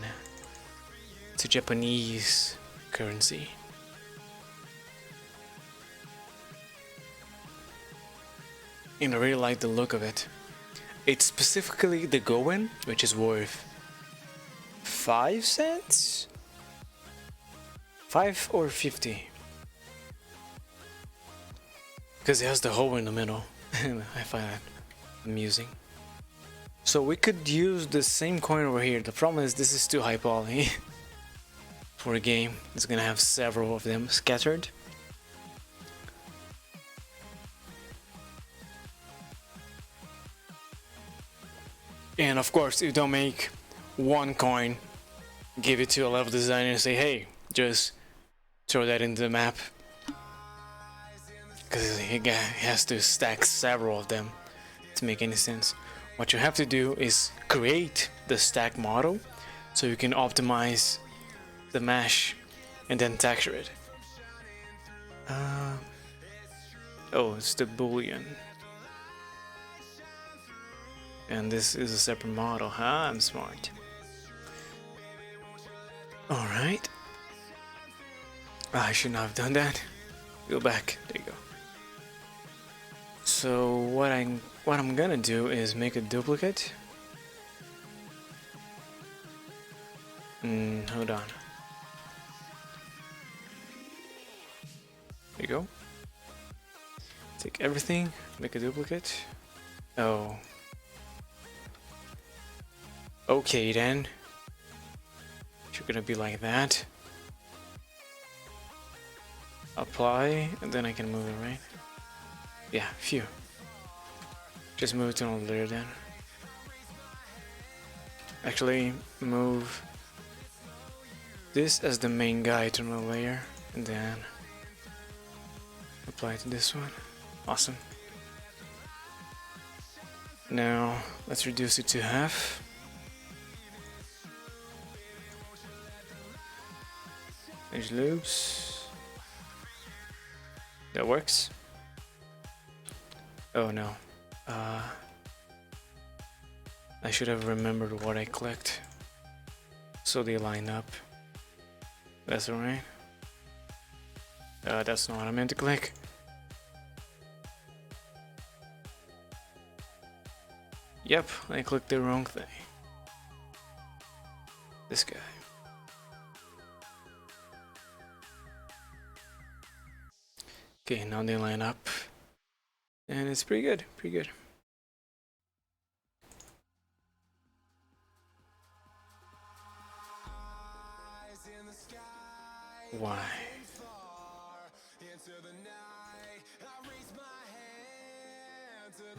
A: It's a Japanese currency. And I really like the look of it. It's specifically the Goen, which is worth 5 cents? 5 or 50? Because it has the hole in the middle. I find that amusing. So we could use the same coin over here. The problem is this is too high poly for a game. It's gonna have several of them scattered. And of course, if you don't make one coin, give it to a level designer and say, hey, just throw that into the map. Because he has to stack several of them to make any sense. What you have to do is create the stack model so you can optimize the mesh and then texture it. Oh, it's the boolean. And this is a separate model, huh? I'm smart. Alright. I should not have done that. Go back. There you go. So what I'm gonna do is make a duplicate. Hold on. There you go. Take everything, make a duplicate. Oh. Okay then. You're gonna be like that. Apply, and then I can move it, right? Yeah, phew. Just move it to another layer then. Actually, move this as the main guy to another layer, and then apply to this one. Awesome. Now, let's reduce it to half. Edge loops. That works. Oh no. I should have remembered what I clicked so they line up. That's alright. That's not what I meant to click. Yep, I clicked the wrong thing. This guy. Okay, now they line up. And it's pretty good, pretty good. Why?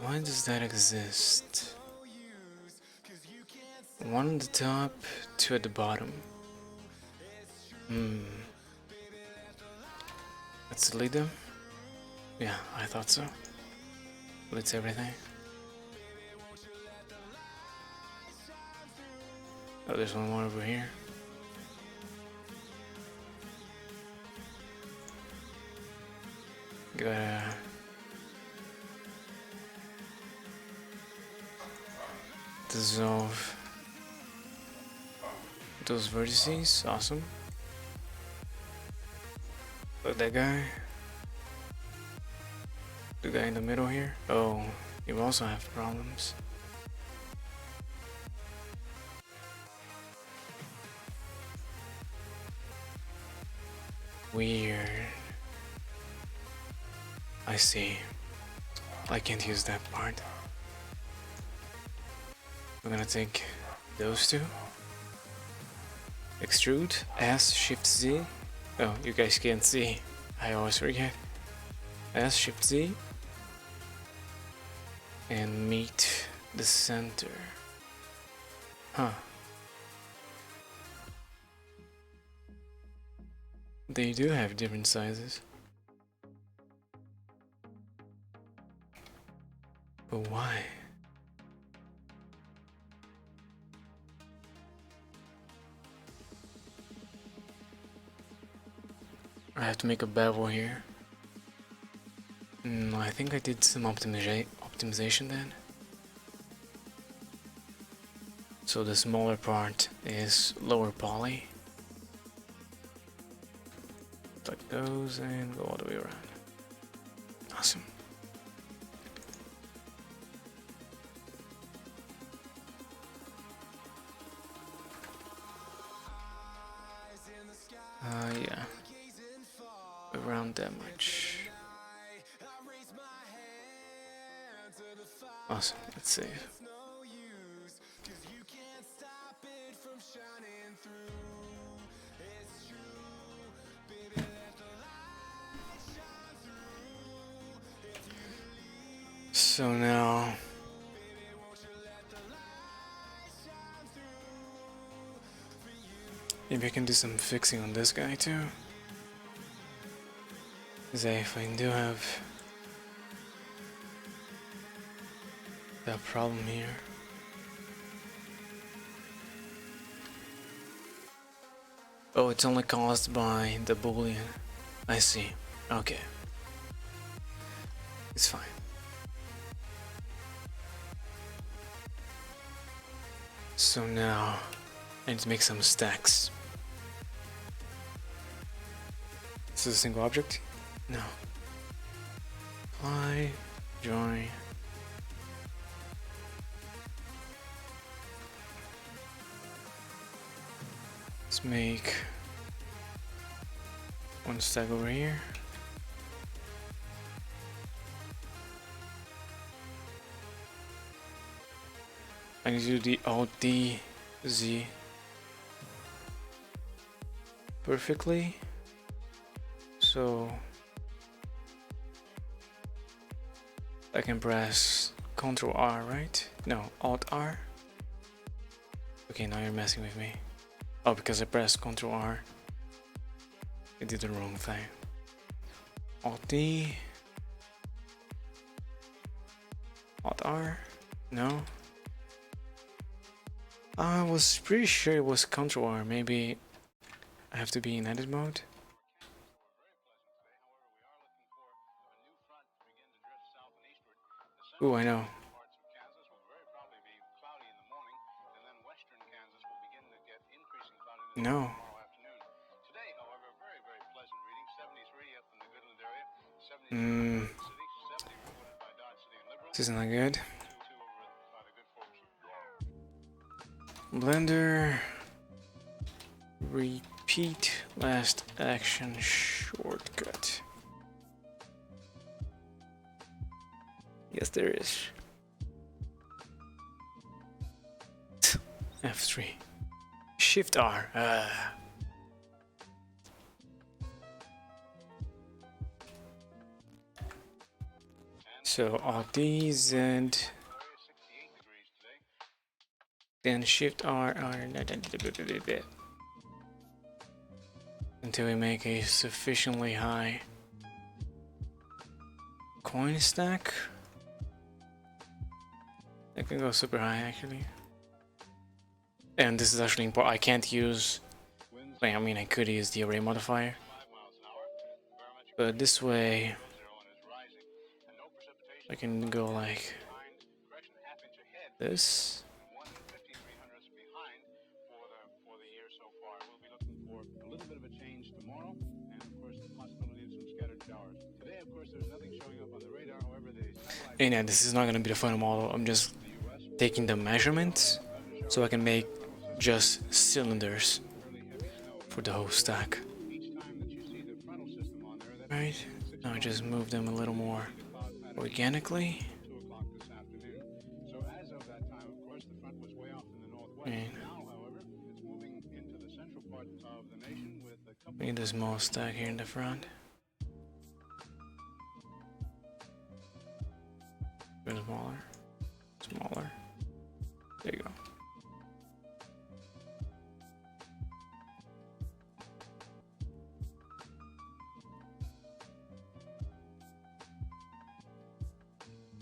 A: Why does that exist? One at the top, two at the bottom. Let's delete them. Yeah, I thought so. Deletes everything. Oh, there's one more over here. Gotta dissolve those vertices. Awesome. that guy. The guy in the middle here. Oh, you also have problems. Weird. I see. I can't use that part. We're gonna take those two. Extrude, S, Shift Z. Oh, you guys can't see. I always forget. S, Shift Z. And meet the center. Huh. They do have different sizes. But why? I have to make a bevel here. No, I think I did some optimization then. So the smaller part is lower poly. Like those and go all the way around. Awesome. Yeah. Around that much. Awesome, let's save. So now maybe I can do some fixing on this guy too. Because if I do have that problem here. Oh, it's only caused by the boolean. I see. Okay. It's fine. So now I need to make some stacks. This is a single object? No. Apply, join. Let's make one stack over here. I need to do the Alt D Z perfectly. So I can press Ctrl R, right? No, Alt R. Okay, now you're messing with me. Oh, because I pressed Ctrl R. I did the wrong thing. Alt D. Alt R. No. I was pretty sure it was Ctrl R. Maybe I have to be in edit mode. Ooh, I know. No. This isn't that good. Blender. Repeat last action shortcut. Yes, there is. F3. Shift R. So Alt D, Z, then Shift R, until we make a sufficiently high coin stack. I can go super high actually. And this is actually important. I can't use, I mean I could use the array modifier, but this way I can go like this. And yeah, this is not gonna be the final model. I'm just taking the measurements so I can make just cylinders for the whole stack. Right, now I just move them a little more organically. And we need a small stack here in the front. Even smaller. Smaller. There you go.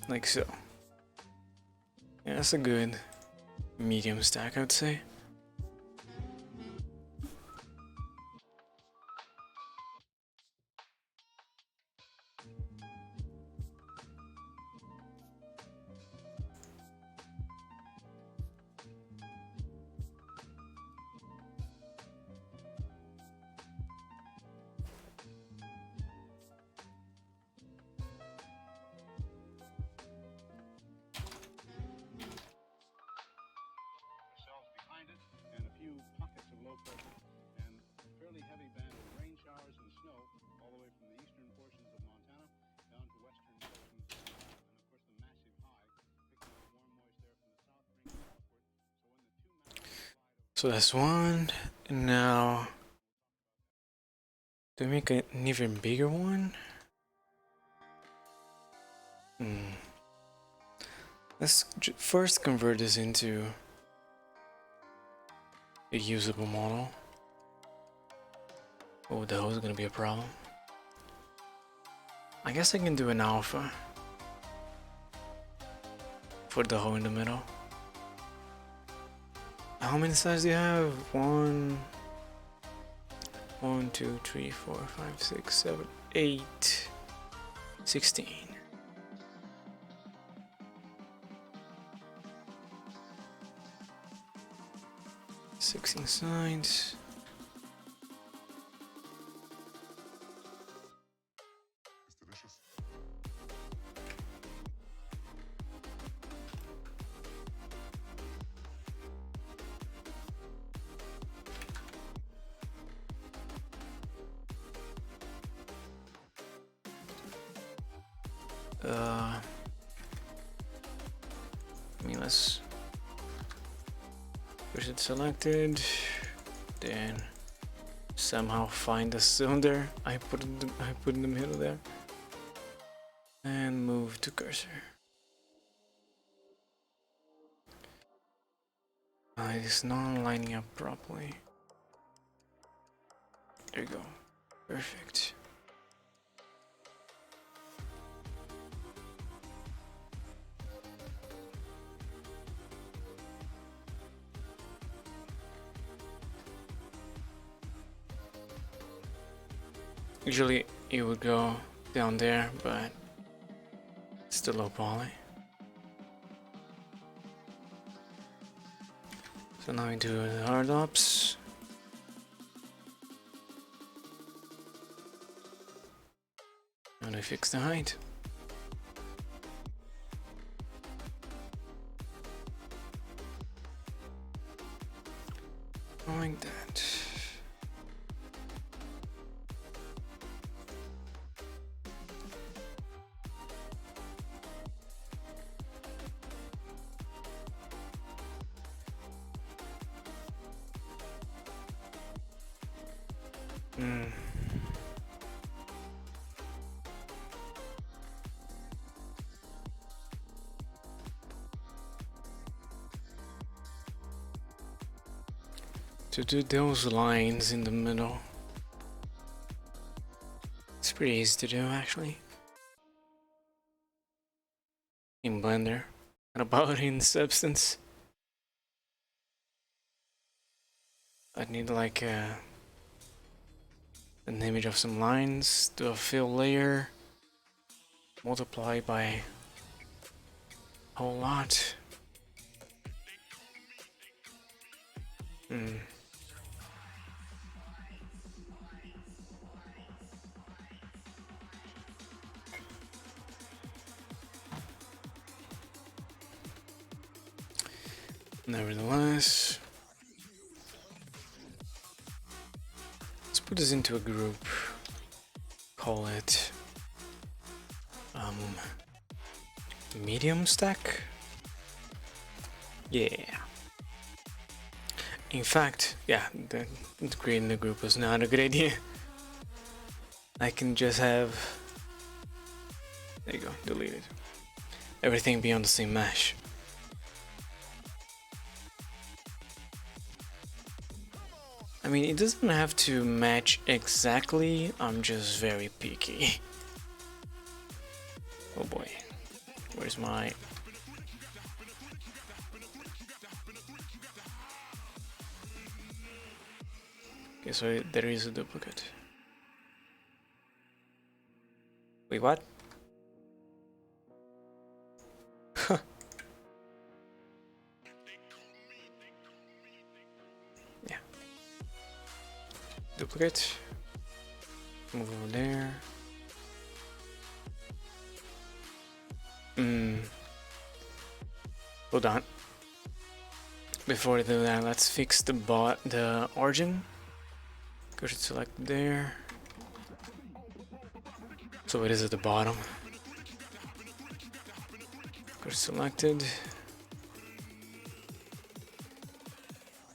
A: Like so. Yeah, that's a good medium stack, I would say. So that's one. And now, do we make an even bigger one? Let's first convert this into a usable model. Oh, the hole is gonna be a problem. I guess I can do an alpha for the hole in the middle. How many sides do you have? 1, 2, 3, 4, 5, 6, 7, 8, 16. 16 sides. Let's push it selected, then somehow find the cylinder I put in the middle there, and move to cursor. It's not lining up properly. There you go. Perfect. Usually it would go down there, but it's still low poly. So now we do the hard ops. And we fix the height. Like that. To do those lines in the middle, it's pretty easy to do actually in Blender. What about in Substance? I'd need like an image of some lines, do a fill layer, multiply by a whole lot. Nevertheless, let's put this into a group. Call it medium stack. Yeah. In fact, yeah, creating the group was not a good idea. I can just have, there you go, delete it. Everything be on the same mesh. I mean, it doesn't have to match exactly, I'm just very picky. Oh boy, where's my... Okay, so there is a duplicate. Wait, what? Huh. Yeah. Duplicate. Move over there. Hold on. Before we do that, let's fix the origin. Go to select there. So it is at the bottom. Go to selected.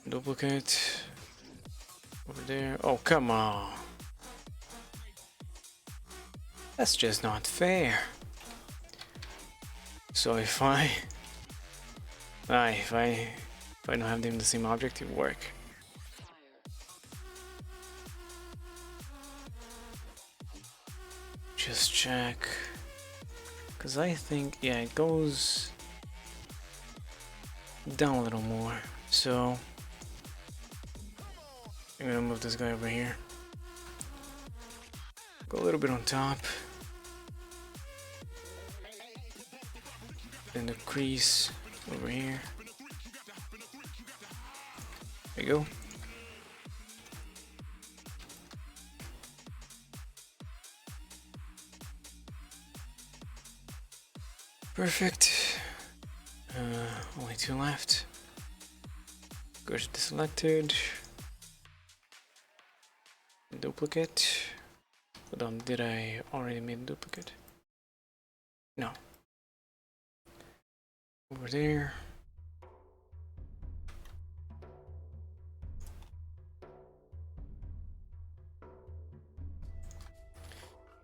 A: Duplicate. Over there. Oh, come on. That's just not fair. So if I don't have them the same object, it work. Just check, because I think, yeah, it goes down a little more. So I'm gonna move this guy over here. Go a little bit on top. Then the crease over here. There you go. Perfect. Only two left. Go to the selected. Duplicate. Hold on, did I already make a duplicate? No. Over there.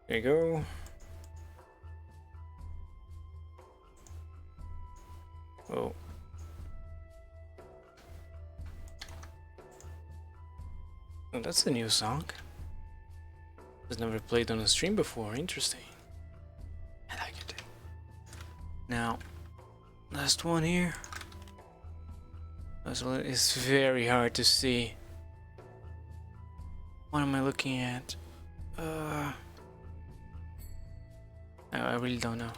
A: There you go. Oh. Oh, that's a new song. It's never played on a stream before. Interesting. I like it. Now, last one here. It's very hard to see. What am I looking at? I really don't know.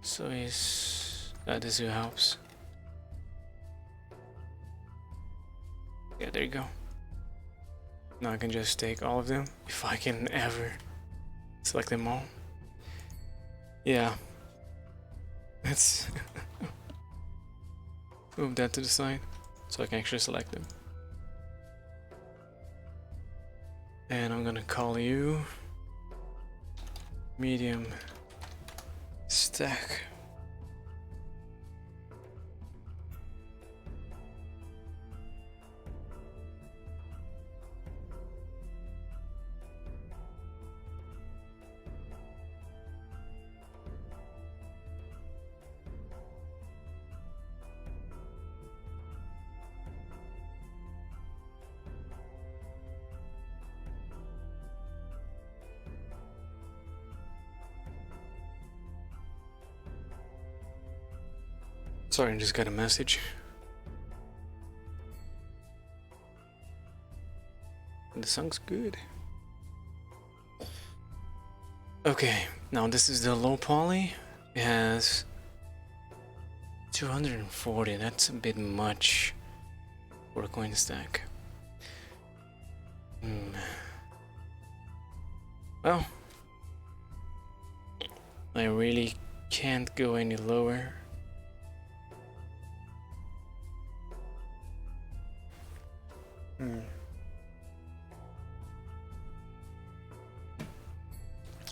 A: So is this who helps? Yeah, there you go. Now I can just take all of them if I can ever select them all. Yeah. Let's move that to the side so I can actually select them. And I'm gonna call you medium stack. Sorry, I just got a message. And the song's good. Okay, now this is the low poly. It has 240. That's a bit much for a coin stack. Well, I really can't go any lower.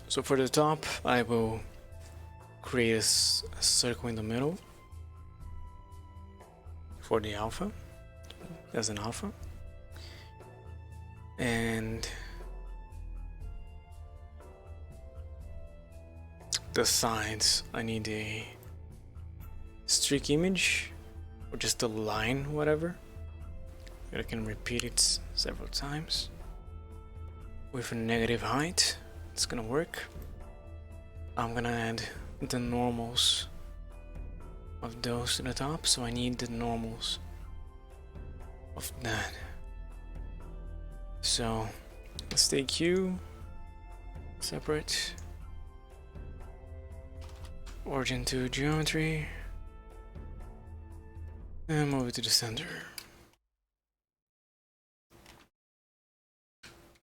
A: So for the top, I will create a circle in the middle for the alpha, as an alpha. And the sides, I need a streak image or just a line, whatever. I can repeat it several times with a negative height. It's gonna work. I'm gonna add the normals of those to the top, so I need the normals of that. So let's take Q, separate, origin to geometry, and move it to the center.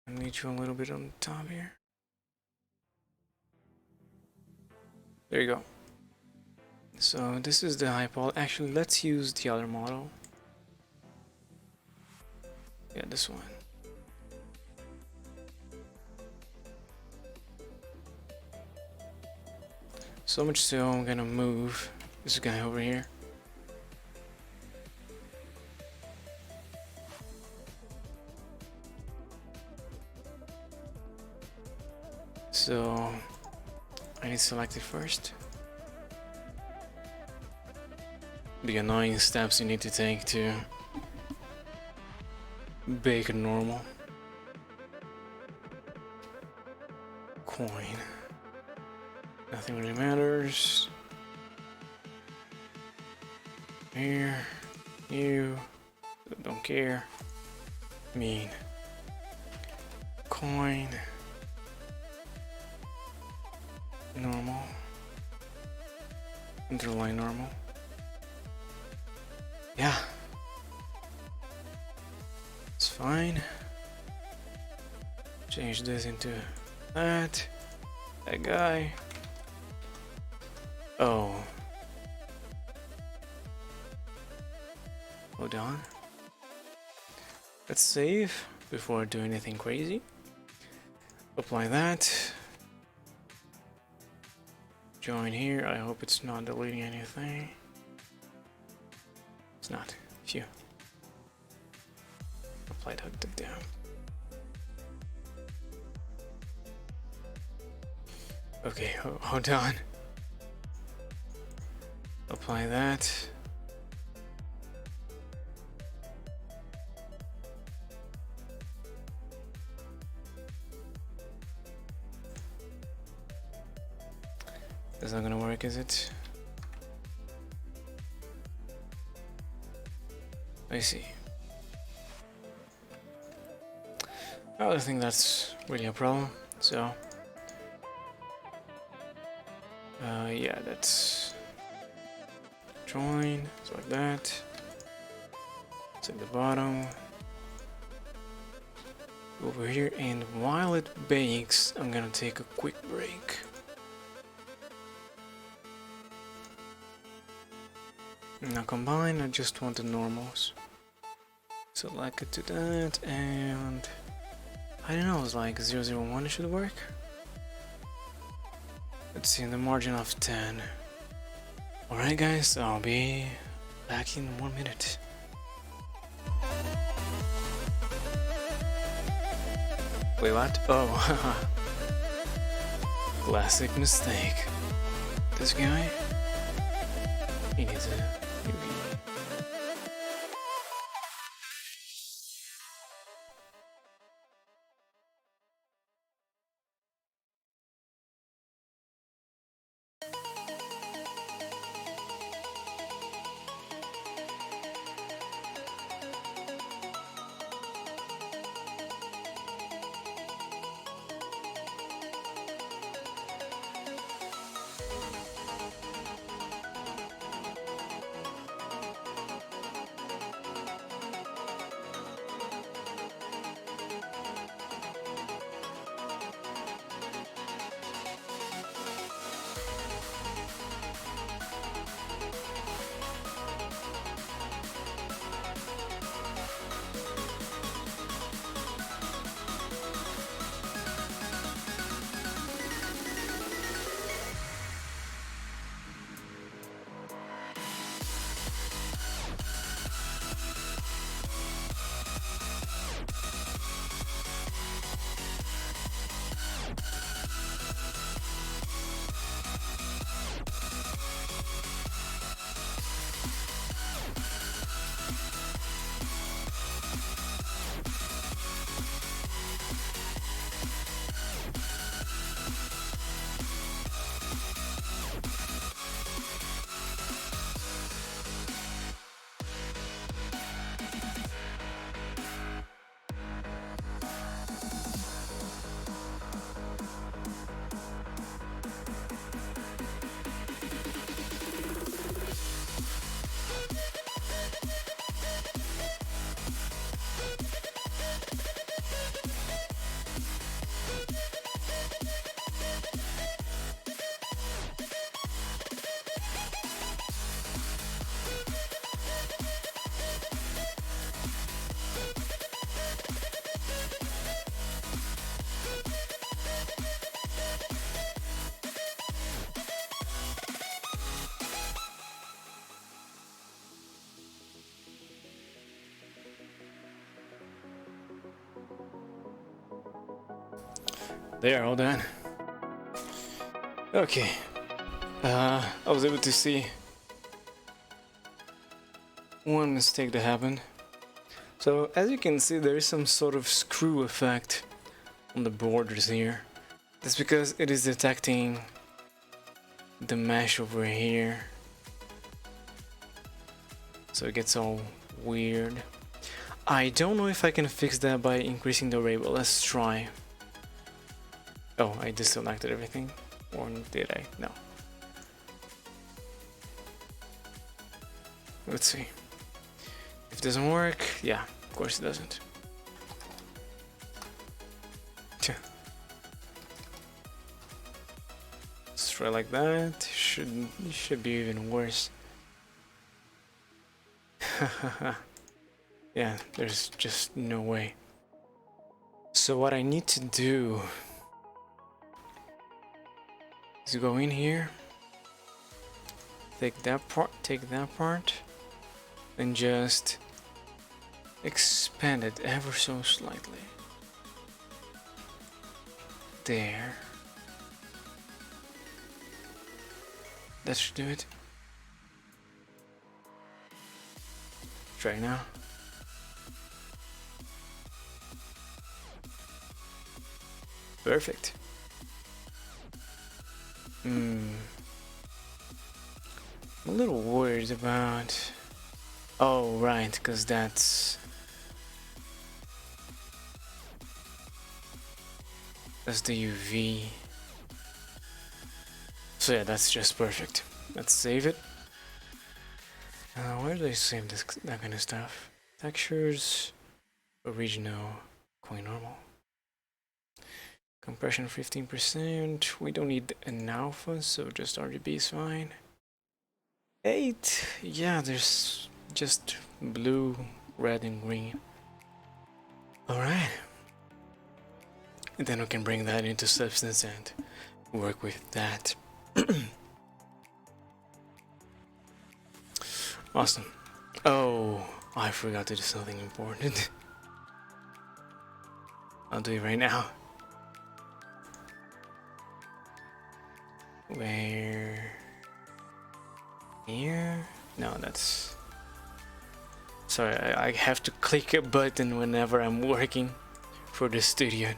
A: I need you a little bit on the top here. There you go. So this is the hyperbola. Actually, let's use the other model. Yeah, this one. So much so, I'm gonna move this guy over here. So I need to select it first. The annoying steps you need to take to bake a normal coin. Nothing really matters. Here, you, don't care. Mean. Coin. Normal. Underline normal. Yeah. It's fine. Change this into that. That guy. Oh. Hold on. Let's save before I do anything crazy. Apply that. Join here. I hope it's not deleting anything. It's not. Phew. Applied hook down. Okay, hold on. Apply that. That's not gonna work, is it? I see. I don't think that's really a problem, so yeah, that's join, so like that. Take the bottom over here, and while it bakes, I'm gonna take a quick break. Now combine, I just want the normals. Select it to that, and I don't know, it's like 001 should work. Let's see, in the margin of 10. Alright guys, I'll be back in 1 minute. Wait, what? Oh, classic mistake. This guy, he needs a UV. They are all done. Okay. I was able to see one mistake that happened. So as you can see, there is some sort of screw effect on the borders here. That's because it is detecting the mesh over here. So it gets all weird. I don't know if I can fix that by increasing the array, but let's try. Oh, I deselected everything. Or did I? No. Let's see. If it doesn't work, yeah, of course it doesn't. Let's try like that. Should be even worse. Yeah, there's just no way. So what I need to do is go in here, take that part, and just expand it ever so slightly. There. That should do it. Try now. Perfect. I'm a little worried about... Oh, right, because that's the UV. So yeah, that's just perfect. Let's save it. Where do I save that kind of stuff? Textures, original, coin normal. Compression 15%. We don't need an alpha, so just RGB is fine. 8. Yeah, there's just blue, red, and green. Alright. And then we can bring that into Substance and work with that. Awesome. Oh, I forgot to do something important. I'll do it right now. Where? Here? No, that's... Sorry, I have to click a button whenever I'm working for the studio,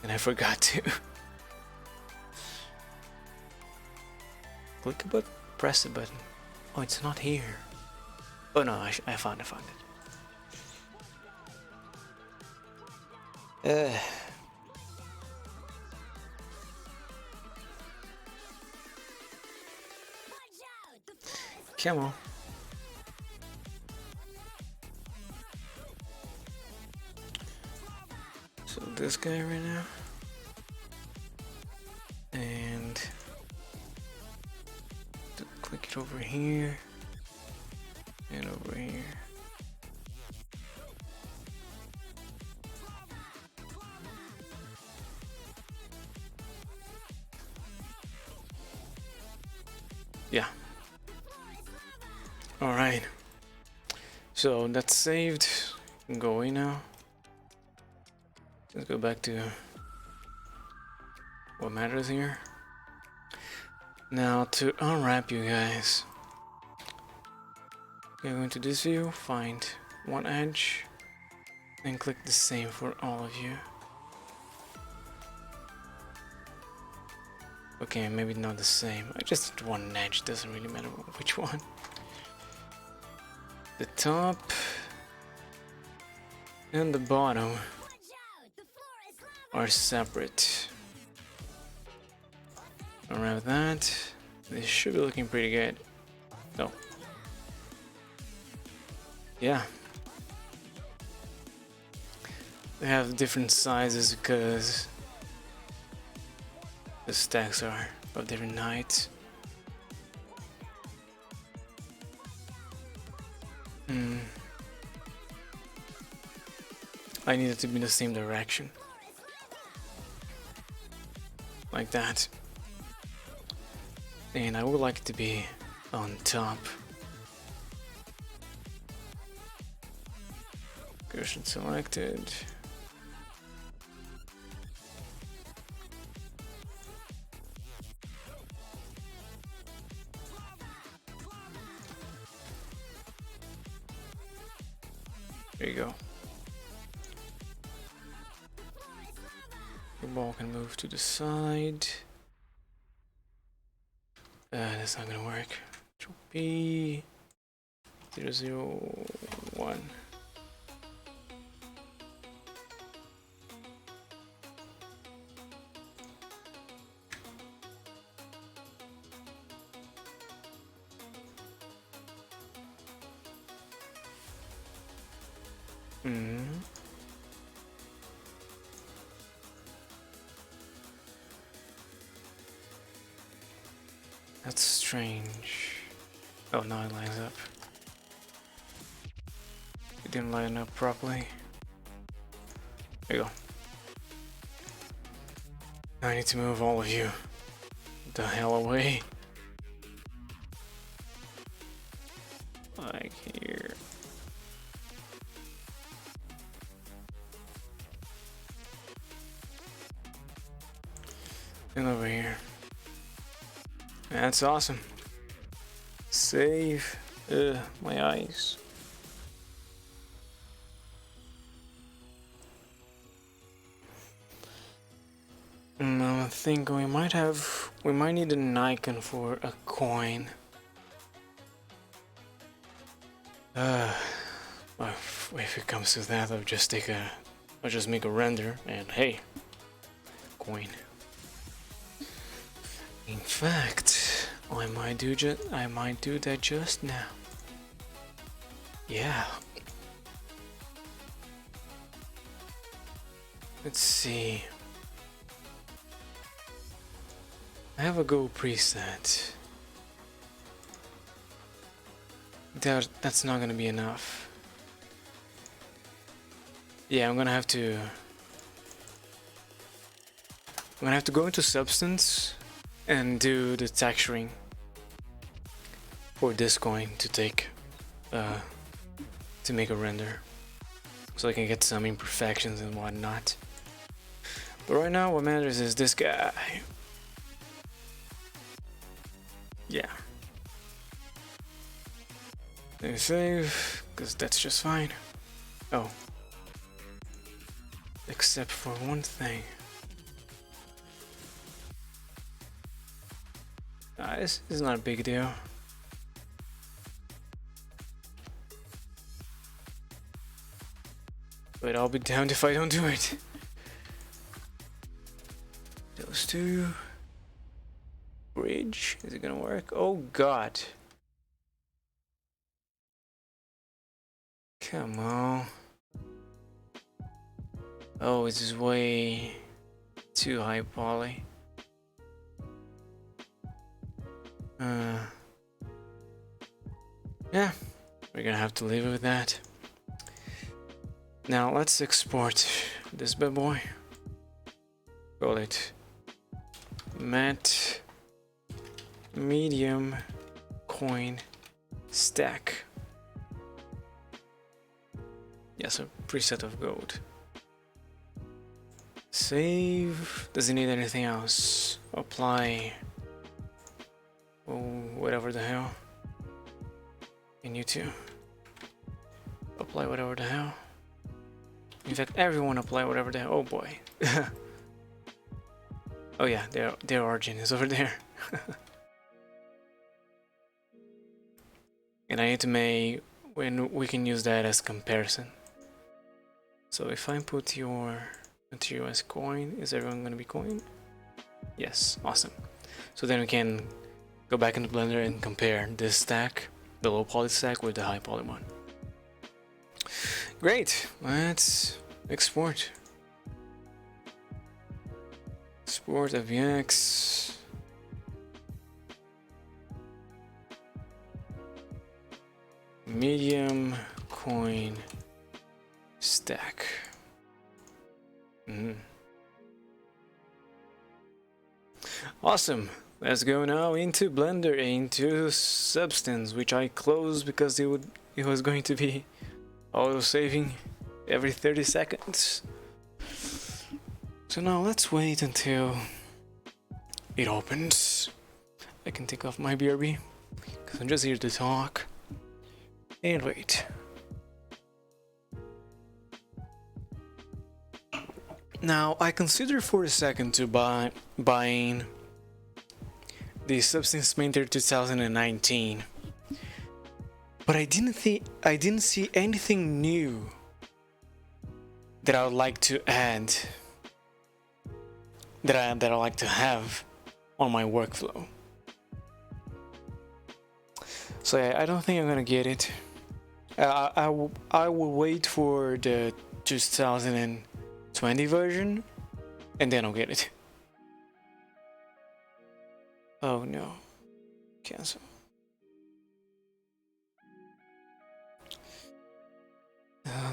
A: and I forgot to. Click a button, press the button. Oh, it's not here. Oh no, I found it. Come on. So this guy right now. And click it over here. And over here. Yeah. Alright. So that's saved. Go away now. Let's go back to what matters here. Now to unwrap you guys. Go into this view, find one edge, and click the same for all of you. Okay, maybe not the same. I just did one edge, doesn't really matter which one. The top and the bottom are separate. Around that, this should be looking pretty good. No. Yeah. They have different sizes because the stacks are of different heights. I need it to be in the same direction. Like that. And I would like it to be on top. Cushion selected. There you go. The ball can move to the side. That's not gonna work. Control B. 001. That's strange. Oh, now it lines up. It didn't line up properly. There you go. Now I need to move all of you the hell away. Like here. And over here. That's awesome. Save. My eyes. I think we might need an icon for a coin. If it comes to that, I'll just make a render and hey, coin. In fact, I might do that just now. Yeah. Let's see. I have a Go preset. That's not gonna be enough. Yeah, I'm gonna have to go into Substance and do the texturing for this coin to take to make a render, so I can get some imperfections and whatnot. But right now, what matters is this guy. Yeah. Let me save, because that's just fine. Oh. Except for one thing. This is not a big deal. But I'll be damned if I don't do it. Those two. Bridge. Is it gonna work? Oh god. Come on. Oh, this is way too high poly. Yeah, we're gonna have to leave it with that. Now let's export this bad boy. Call it matte medium coin stack. Yes, a preset of gold. Save. Does it need anything else? Apply. Oh, whatever the hell. And you too. Apply whatever the hell. In fact, everyone apply whatever the hell. Oh boy. Oh yeah, their origin is over there. And I need to make when we can use that as comparison. So if I put your material as coin, is everyone gonna be coin? Yes, awesome. So then we can go back into Blender and compare this stack, the low poly stack, with the high poly one. Great, let's export. Export FBX. Medium coin stack. Awesome. Let's go now into Blender, into Substance, which I closed because it was going to be auto saving every 30 seconds. So now let's wait until it opens. I can take off my BRB because I'm just here to talk and wait. Now I considered for a second to buying the Substance Painter 2019, but I didn't see anything new that I would like to add, that I like to have on my workflow. So yeah, I don't think I'm gonna get it. I will wait for the 2020 version, and then I'll get it. Oh no, cancel.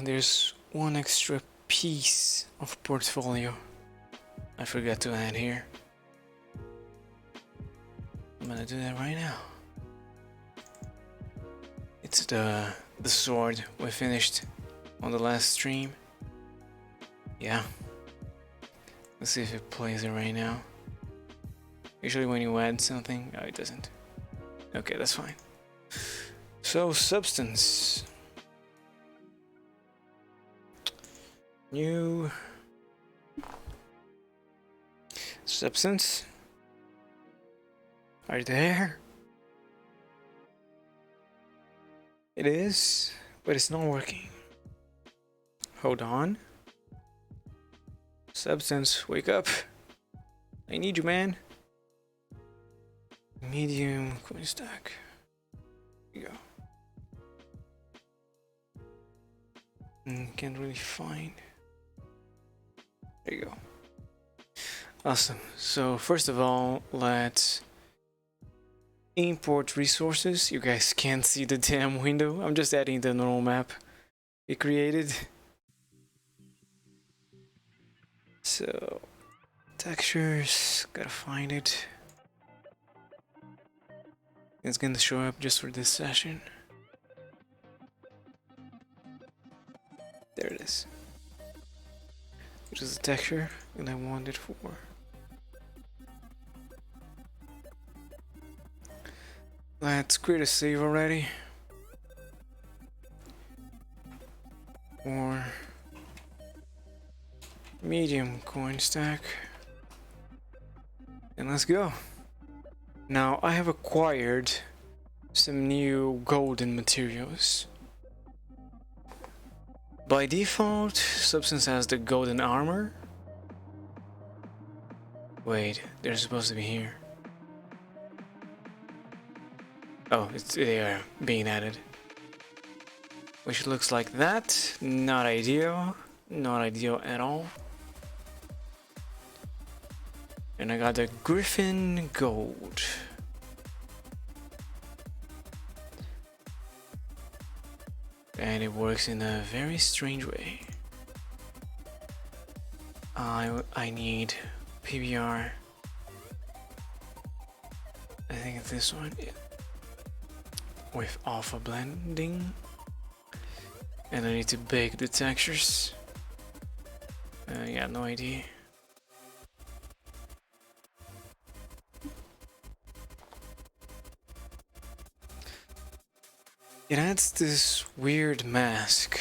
A: There's one extra piece of portfolio I forgot to add here. I'm gonna do that right now. It's the sword we finished on the last stream. Yeah. Let's see if it plays it right now. Usually when you add something, oh, it doesn't. Okay, that's fine. So, Substance. New Substance. Are you there? It is, but it's not working. Hold on. Substance, wake up. I need you, man. Medium coin stack. Here you go. Can't really find. There you go. Awesome. So first of all, let's import resources. You guys can't see the damn window. I'm just adding the normal map it created. So textures, gotta find it. It's gonna show up just for this session. There it is. Which is the texture and I want it for. Let's create a save already. Or medium coin stack. And let's go. Now I have acquired some new golden materials. By default, Substance has the golden armor. Wait, they're supposed to be here. Oh, they are being added. Which looks like that. Not ideal. Not ideal at all. And I got the Griffin Gold. And it works in a very strange way. I need PBR. I think it's this one. Yeah. With alpha blending, and I need to bake the textures. Yeah, no idea. It adds this weird mask.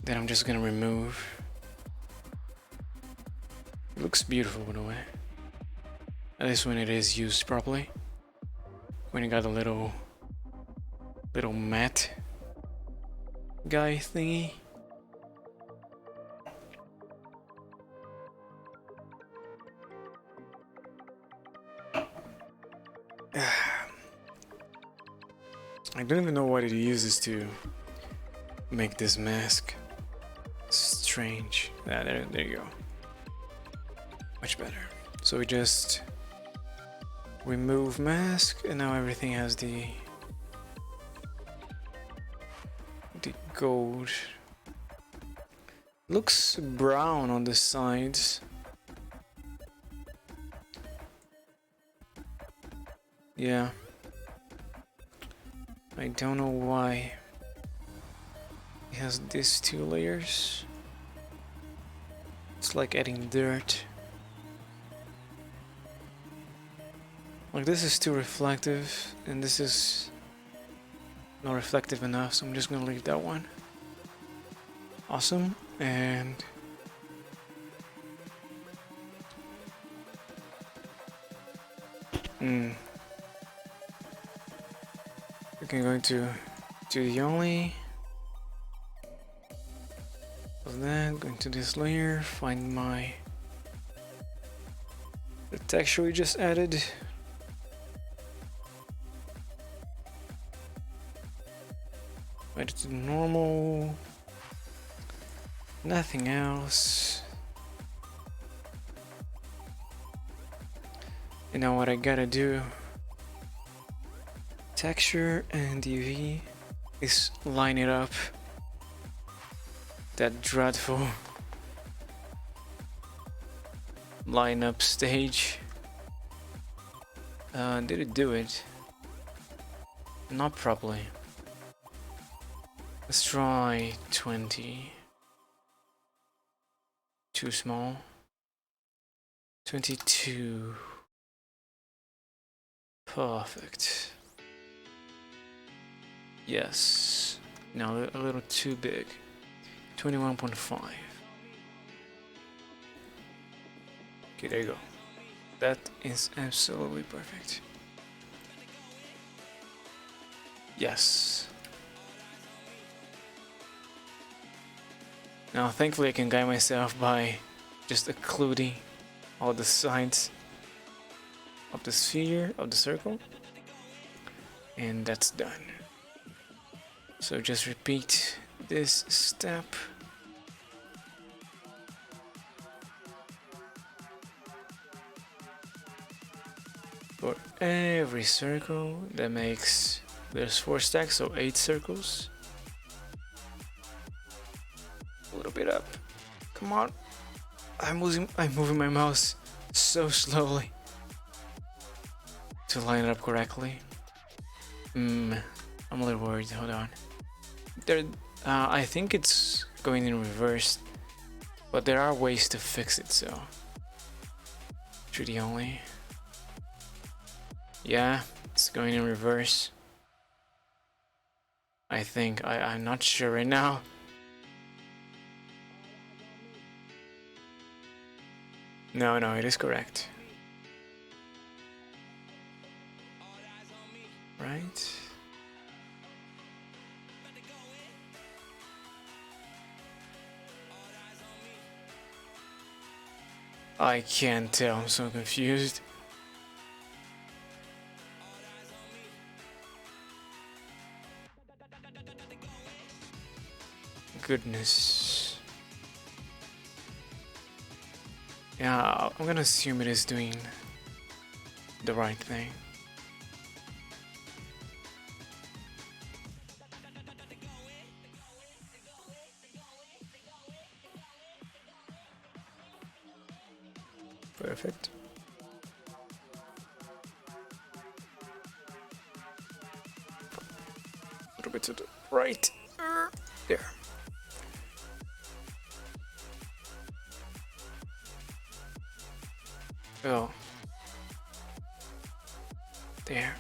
A: That I'm just gonna remove. It looks beautiful by the way. At least when it is used properly. When you got a little matte guy thingy. I don't even know what it uses to make this mask. Strange. Ah, there you go. Much better. So we just remove mask, and now everything has the gold. Looks brown on the sides. Yeah. I don't know why. It has these two layers. It's like adding dirt. Like this is too reflective, and this is not reflective enough, so I'm just gonna leave that one. Awesome. And okay, going to do the only of that, going to this layer, find the texture we just added. Add it to normal. Nothing else. And now what I gotta do, texture and UV, is line it up. That dreadful lineup stage. Did it do it? Not properly. Let's try 20. Too small. 22. Perfect. Yes. Now a little too big. 21.5. Okay, there you go. That is absolutely perfect. Yes. Now, thankfully, I can guide myself by just occluding all the sides of the sphere, of the circle. And that's done. So just repeat this step. For every circle that makes, there's 4 stacks, so 8 circles. A little bit up. Come on. I'm moving my mouse so slowly to line it up correctly. I'm a little worried. Hold on. I think it's going in reverse, but there are ways to fix it. So, 3D only. Yeah, it's going in reverse. I think. I'm not sure right now. No, it is correct. Right? I can't tell, I'm so confused. Goodness. Yeah, I'm gonna assume it is doing the right thing. Perfect. A little bit to the right. There. Oh. There.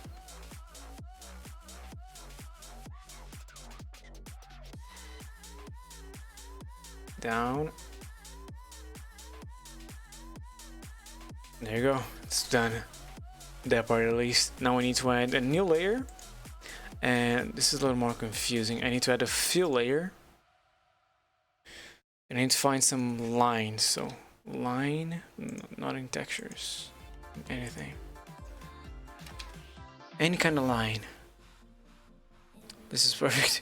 A: Down. There you go. It's done. That part at least. Now we need to add a new layer. And this is a little more confusing. I need to add a fill layer. And I need to find some lines. So line, not in textures. Anything. Any kind of line. This is perfect.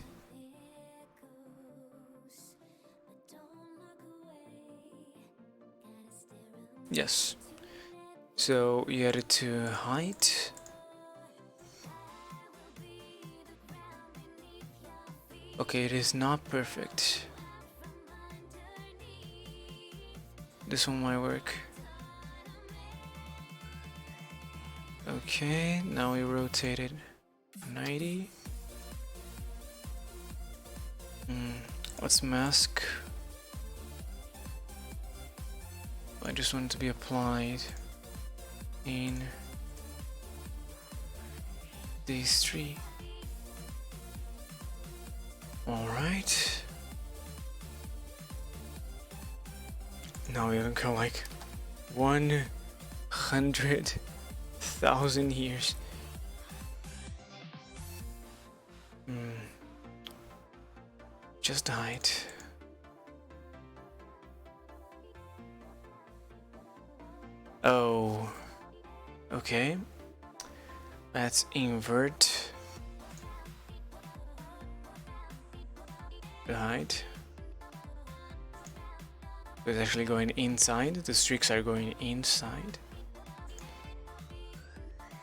A: Yes. So you add it to height. Okay, it is not perfect. This one might work. Okay, now we rotate it 90. Let's mask. I just want it to be applied in these 3. All right. Now we're gonna go like 100,000 years. Just died. Oh, okay. Let's invert the height. It's actually going inside. The streaks are going inside.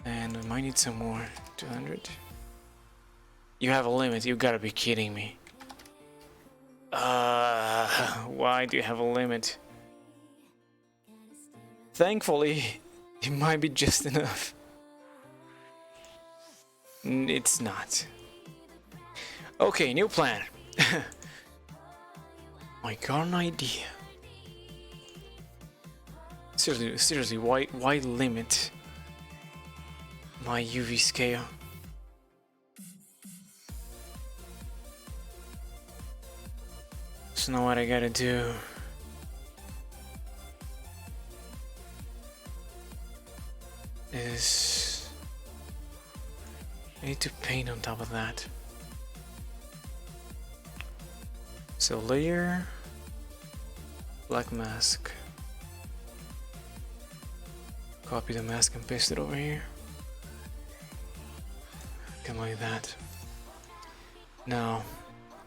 A: And we might need some more. 200. You have a limit. You gotta be kidding me. Why do you have a limit? Thankfully, it might be just enough. It's not. Okay, new plan. I got an idea. Seriously, why limit my UV scale? So now what I gotta do is I need to paint on top of that. So layer, black mask. Copy the mask and paste it over here. Kind of like that. Now,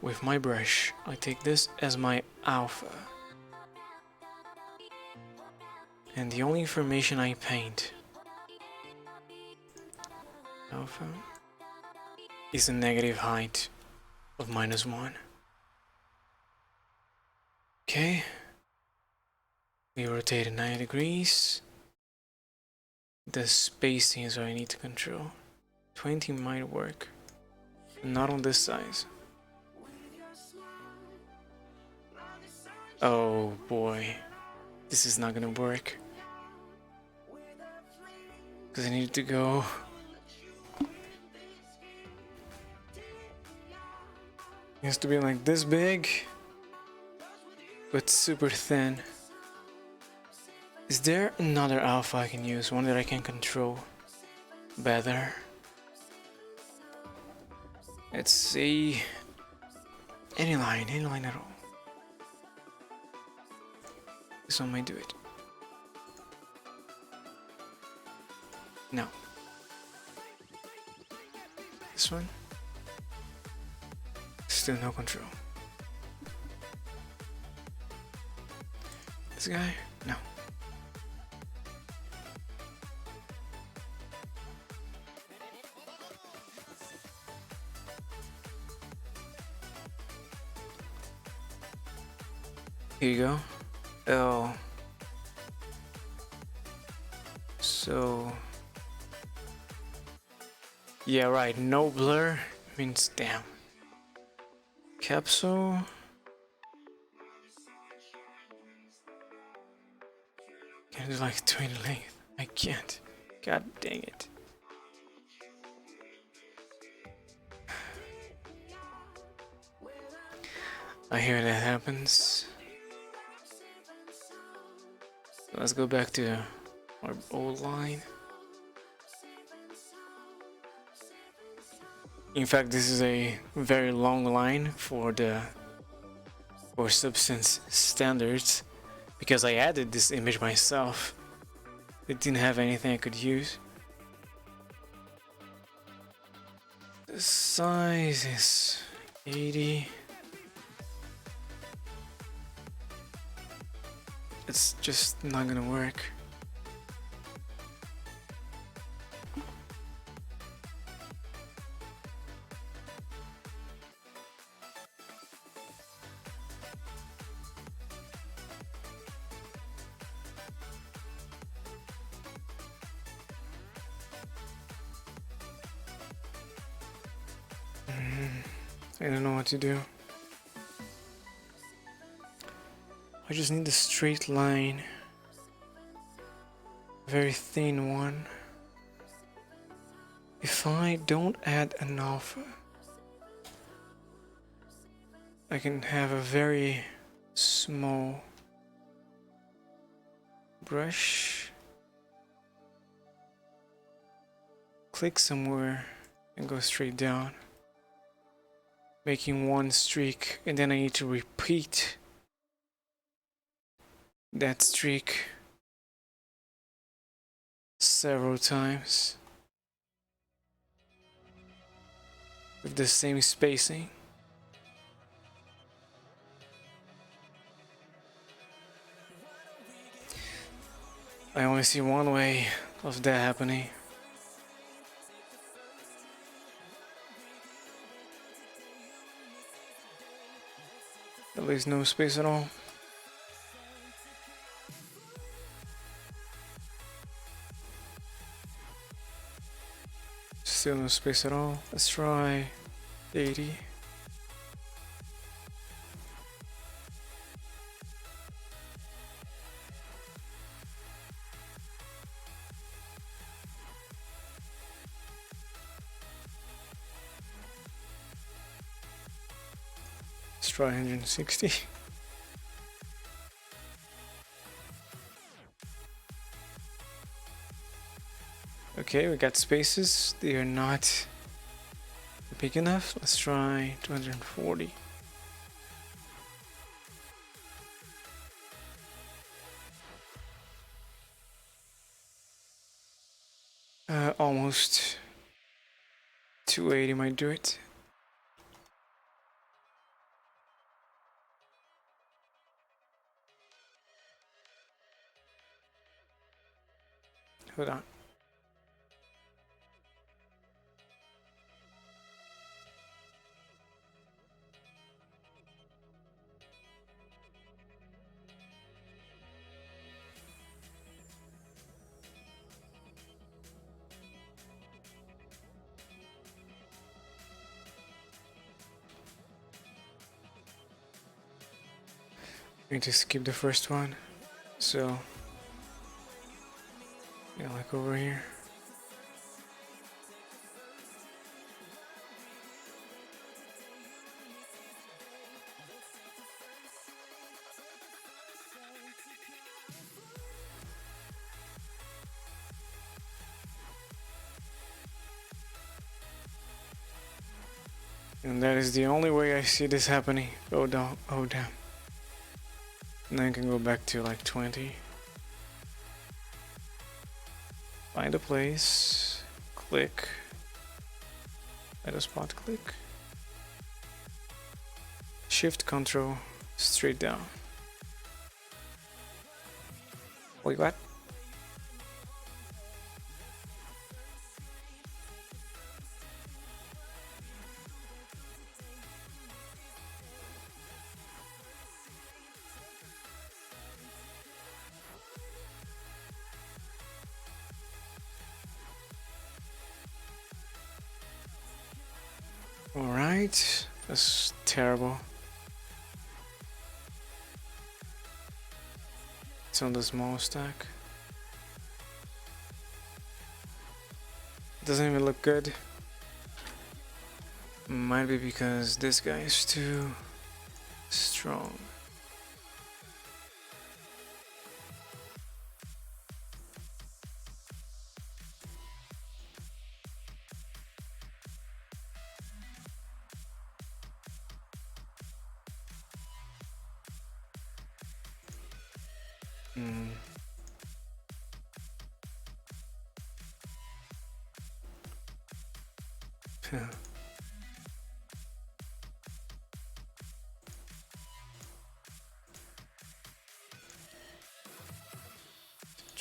A: with my brush, I take this as my alpha. And the only information I paint alpha is the negative height of -1. Okay. We rotate it 90 degrees. The spacing is what I need to control. 20 might work. Not on this size. Oh boy. This is not gonna work. Because I need to go. It has to be like this big, but super thin. Is there another alpha I can use? One that I can control better? Let's see. Any line at all. This one might do it. No. This one? Still no control. This guy? No. Here you go. Oh. So. Yeah, right. No blur means damn. Capsule. Can I do like 20 length? I can't. God dang it. I hear that happens. Let's go back to our old line. In fact, this is a very long line for Substance standards because I added this image myself. It didn't have anything I could use. The size is 80. It's just not gonna work. I don't know what to do. I just need a straight line. Very thin one. If I don't add an alpha, I can have a very small brush, click somewhere and go straight down, making one streak, and then I need to repeat that streak several times with the same spacing. I only see one way of that happening. At least no space at all. Still no space at all. Let's try 80. Let's try 160. Okay, we got spaces. They are not big enough. Let's try 240. Almost 280 might do it. Hold on. I'm going to skip the first one. So, yeah, like over here. And that is the only way I see this happening. Oh, damn. Oh, damn. And then I can go back to like 20. Find a place. Click. Add a spot click. Shift Control. Straight down. Wait, what? Alright, that's terrible. It's on the small stack. Doesn't even look good. Might be because this guy is too strong.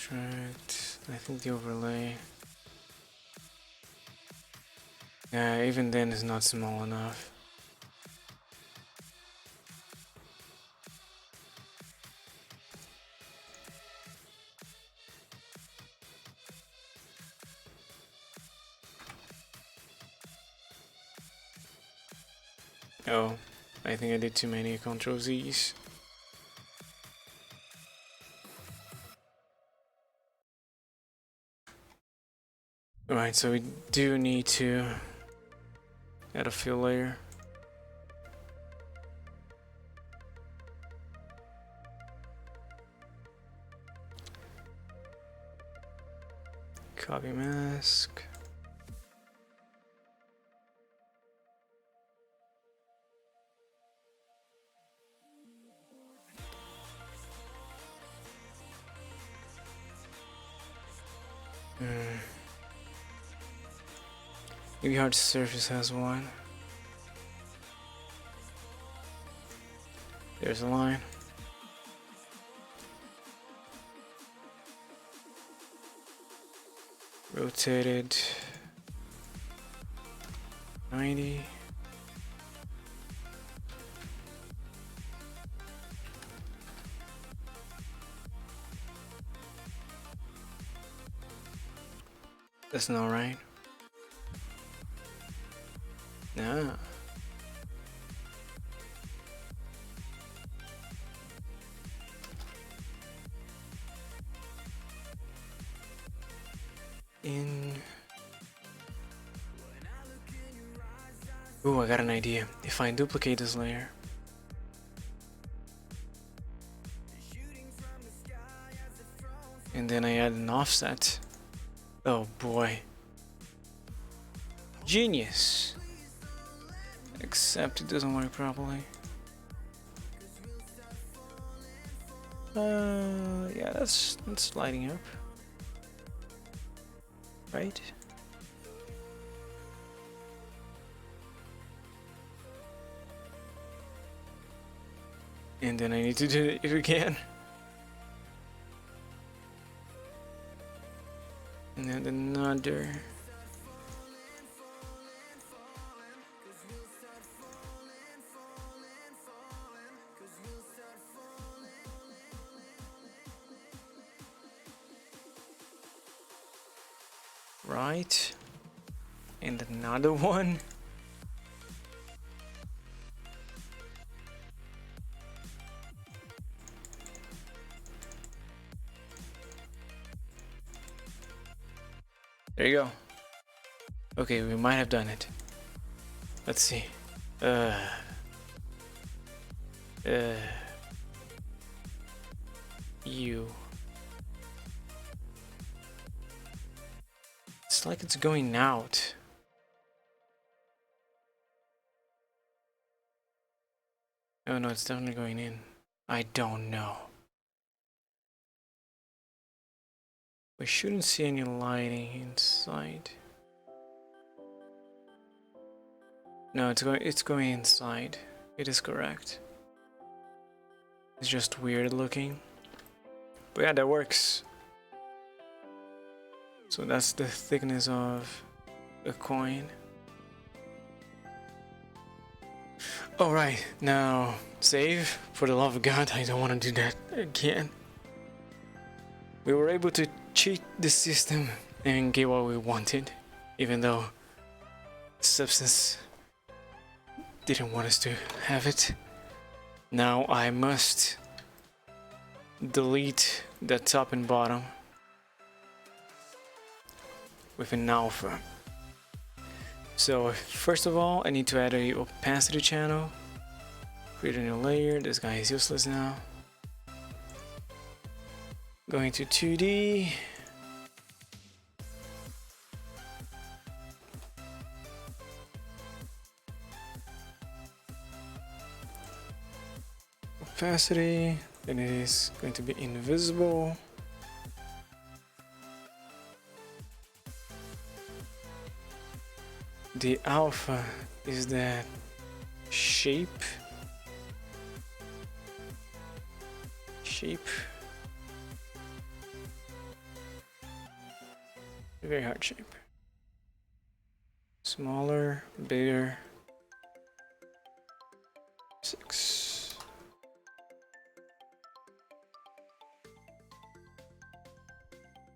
A: Subtract. I think the overlay. Yeah, even then it's not small enough. Oh, I think I did too many Ctrl Z's. Alright, so we do need to add a fill layer. Copy mask. Maybe hard surface has one. There's a line. Rotated 90. That's not right. Nah. Ooh, I got an idea. If I duplicate this layer, and then I add an offset. Oh boy. Genius. Except it doesn't work properly. Yeah, that's lighting up. Right? And then I need to do it again. And then another. Right. And another one. There you go. Okay, we might have done it. Let's see. You. It's like it's going out. Oh no, it's definitely going in. I don't know. We shouldn't see any lighting inside. No, it's going inside. It is correct. It's just weird looking. But yeah, that works. So that's the thickness of a coin. Alright, now save. For the love of God, I don't want to do that again. We were able to cheat the system and get what we wanted, even though Substance didn't want us to have it. Now I must delete the top and bottom with an alpha. So first of all, I need to add a opacity channel, create a new layer. This guy is useless now. Going to 2D. Opacity, then it is going to be invisible. The alpha is that shape. Very hard shape. Smaller, bigger. 6.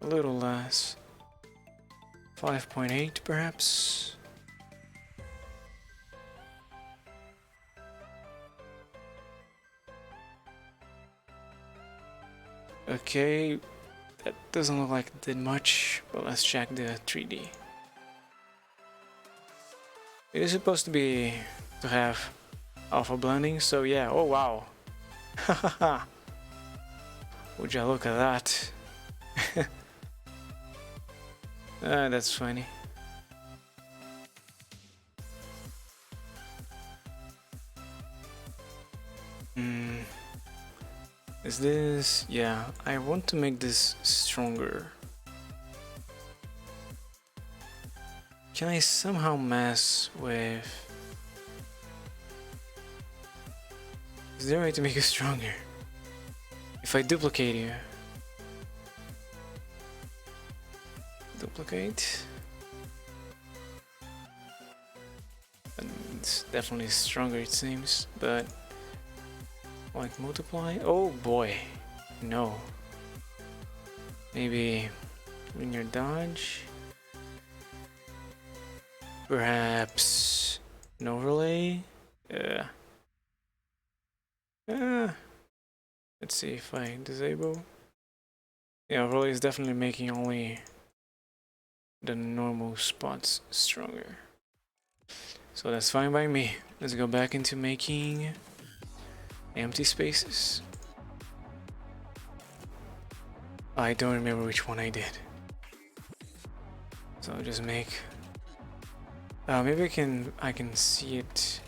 A: A little less. 5.8 perhaps. Okay, that doesn't look like it did much, but let's check the 3D. It is supposed to have alpha blending, so yeah. Oh wow. Hahaha. Would you look at that? That's funny. Hmm. Is this... Yeah, I want to make this stronger. Can I somehow mess with... Is there a way to make it stronger? If I duplicate here... Duplicate... And it's definitely stronger it seems, but... Like multiply? Oh boy, no. Maybe linear dodge. Perhaps an overlay. Let's see if I disable. Yeah, overlay is definitely making only the normal spots stronger. So that's fine by me. Let's go back into making empty spaces. I don't remember which one I did. So I'll just make... maybe I can see it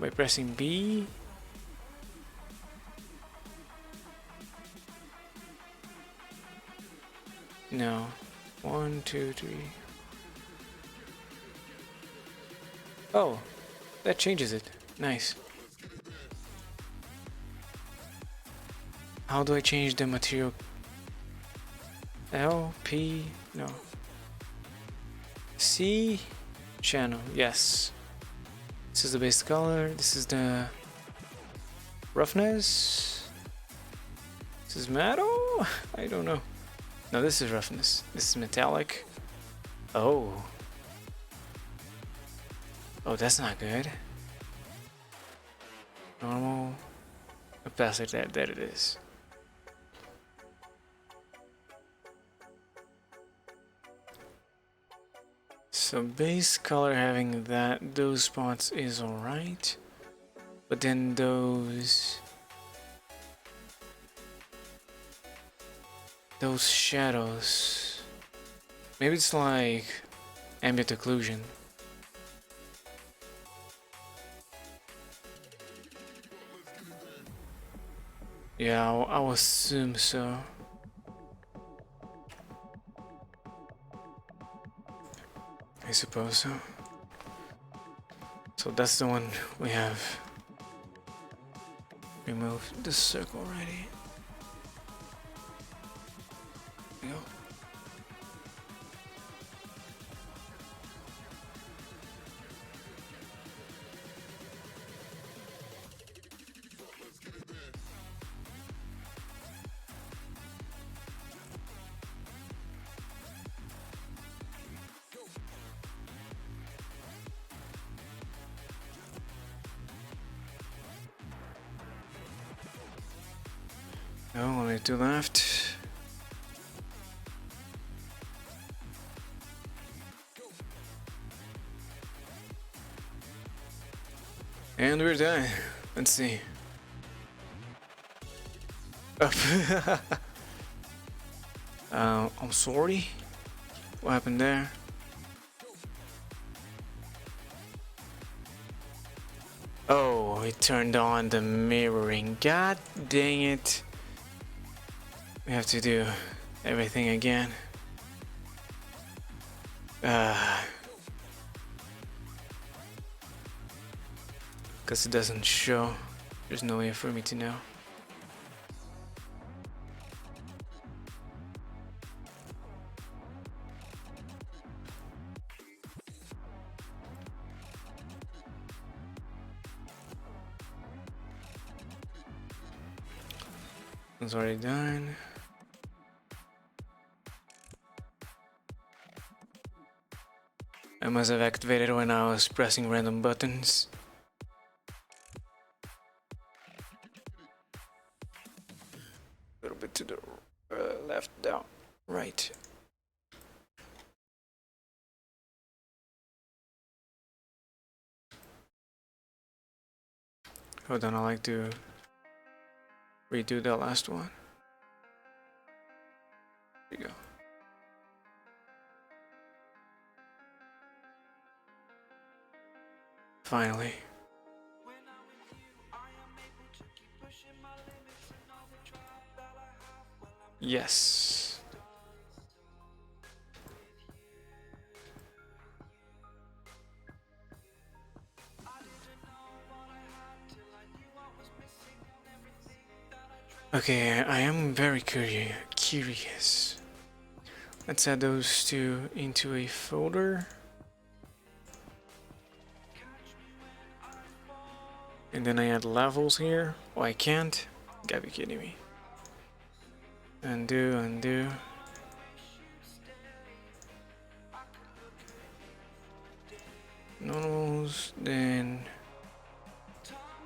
A: by pressing B. No. 1, 2, 3. Oh, that changes it. Nice. How do I change the material? L, P, no. C, channel, yes. This is the base color, this is the roughness. This is metal? I don't know. No, this is roughness. This is metallic. Oh. Oh, that's not good. Normal. Opacity, there it is. So base color having those spots is alright, but then those shadows, maybe it's like ambient occlusion. Yeah, I'll assume so. I suppose so. So that's the one we have removed the circle already. There we go. No, only two left. And we're done. Let's see. Up. I'm sorry. What happened there? Oh, it turned on the mirroring. God dang it. We have to do everything again. Because it doesn't show. There's no way for me to know. It's already done. I must have activated when I was pressing random buttons. A little bit to the left, down, right. Hold on, I like to redo the last one. There you go. Finally. Yes. Okay, I am very curious. Let's add those two into a folder. And then I add levels here. Oh, I can't? Gotta be kidding me. Undo, undo. Normals, then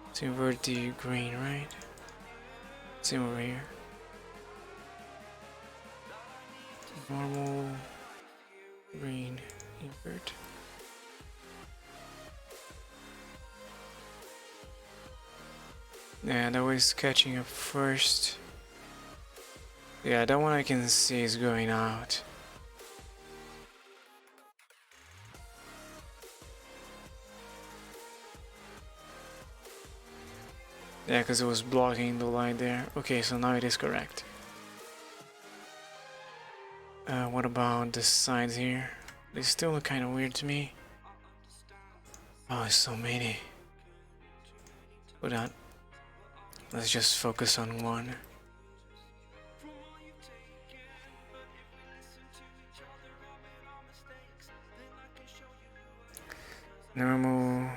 A: let's invert the green, right? Same over here. Normal, green, invert. Yeah, that was catching up first. Yeah, that one I can see is going out. Yeah, because it was blocking the light there. Okay, so now it is correct. What about the sides here? They still look kind of weird to me. Oh, so many. Hold on. Let's just focus on one. Normal,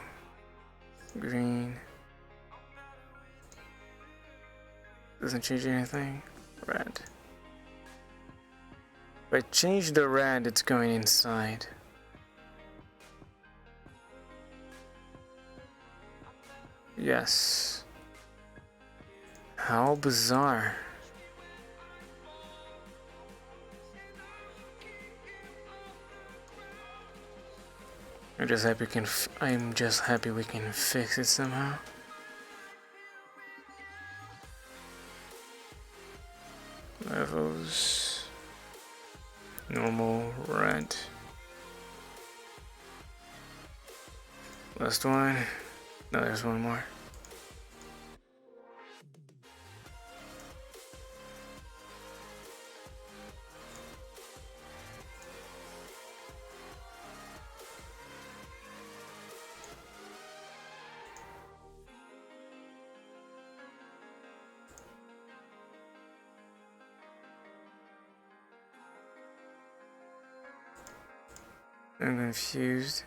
A: green. Doesn't change anything. Red. If I change the red, it's going inside. Yes. How bizarre. I'm just happy we can fix it somehow. Levels. Normal, red. Last one. No, there's one more. I'm confused.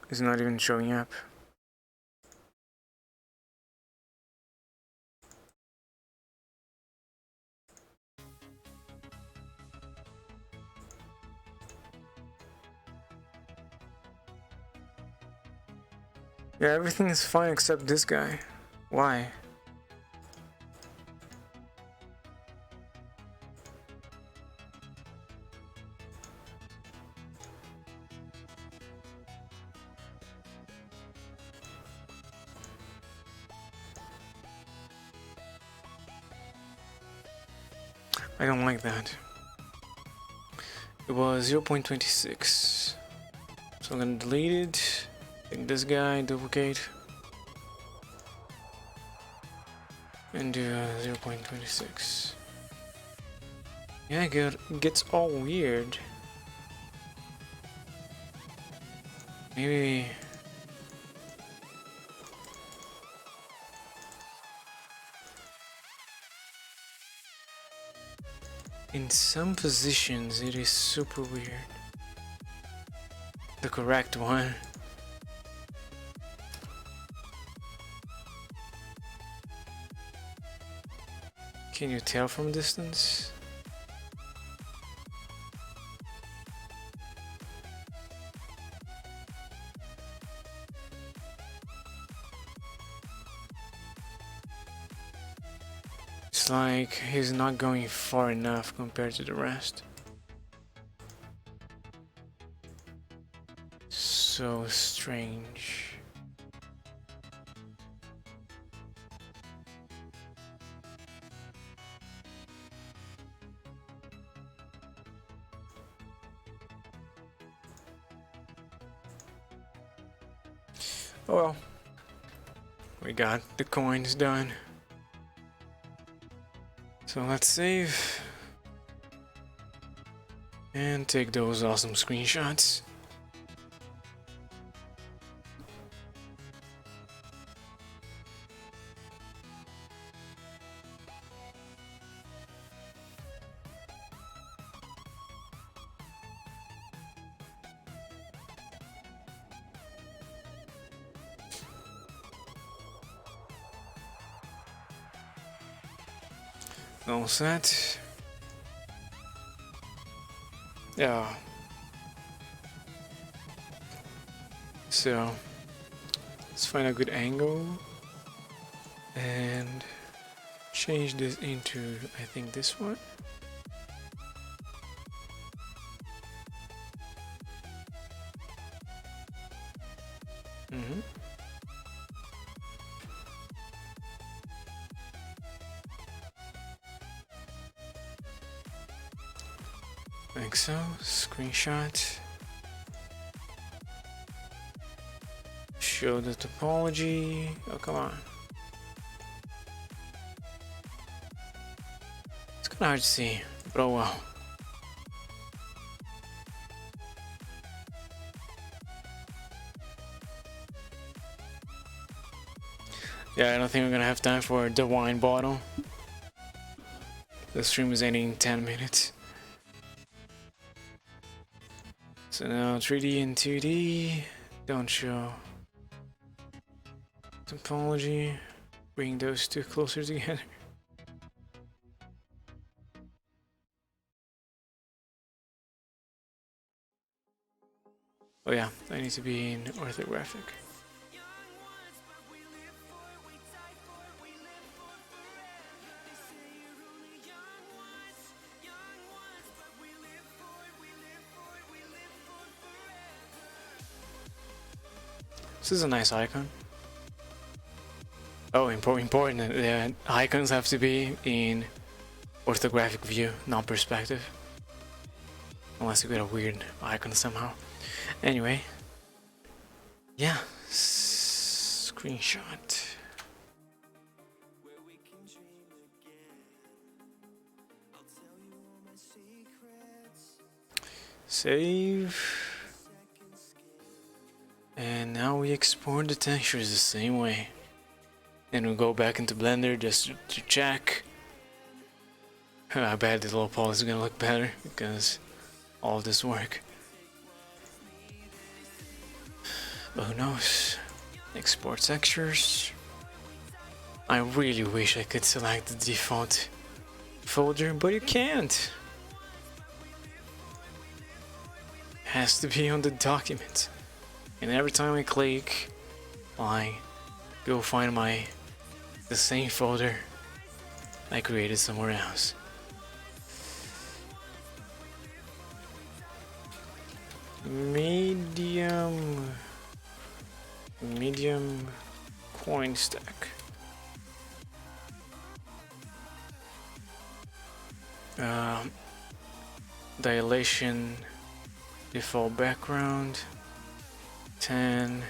A: It's not even showing up. Yeah, everything is fine except this guy. Why? I don't like that. It was 0.26. So I'm gonna delete it. Take this guy, duplicate. And do 0.26. Yeah, it gets all weird. Maybe... in some positions it is super weird. The correct one. Can you tell from distance? It's like he's not going far enough compared to the rest. So strange. Oh well. We got the coins done. So let's save. And take those awesome screenshots. All set. Yeah. So let's find a good angle and change this into, I think, this one. Like so. Screenshot. Show the topology. Oh, come on. It's kind of hard to see, but oh well. Yeah, I don't think we're gonna have time for the wine bottle. The stream is ending in 10 minutes. So now 3D and 2D. Don't show topology. Bring those two closer together. Oh yeah, I need to be in orthographic. This is a nice icon. Oh, important. The icons have to be in orthographic view, not perspective. Unless you get a weird icon somehow. Anyway. Yeah. Screenshot. Save. And now we export the textures the same way. Then we go back into Blender just to check. I bet the low poly is gonna look better because all this work. But who knows? Export textures. I really wish I could select the default folder, but you can't. It has to be on the document. And every time I click, I go find the same folder I created somewhere else. Medium coin stack. Dilation, default background, 10.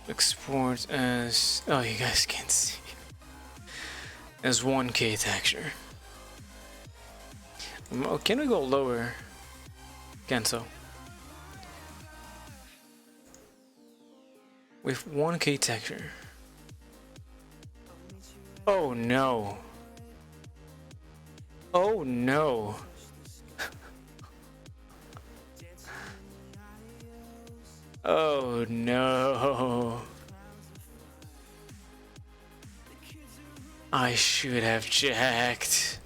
A: Export as, oh, you guys can't see, as 1K texture. Oh, can we go lower? Cancel. With 1K texture. Oh no. Oh no. Oh no. I should have checked.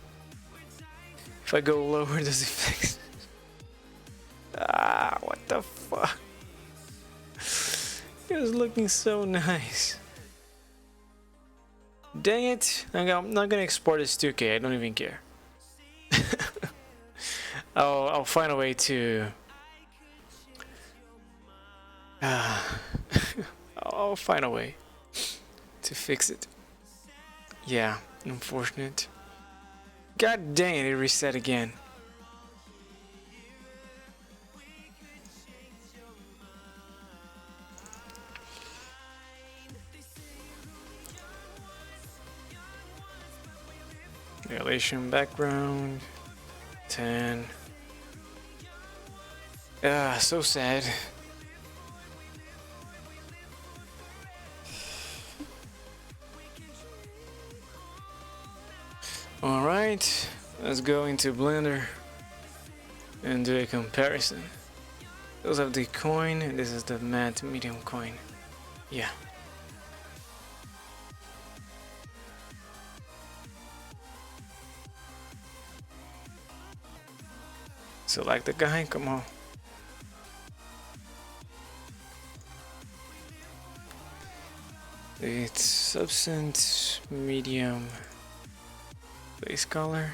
A: If I go lower, does it fix? Ah, what the fuck? It was looking so nice. Dang it. I'm not gonna export this 2K, I don't even care. I'll find a way to... I'll find a way to fix it. Yeah, unfortunate. God dang it, it reset again. Relation background 10. Ah, so sad. Alright, let's go into Blender and do a comparison. Those have the coin, and this is the matte medium coin. Yeah. Select the guy, come on. It's substance medium base color.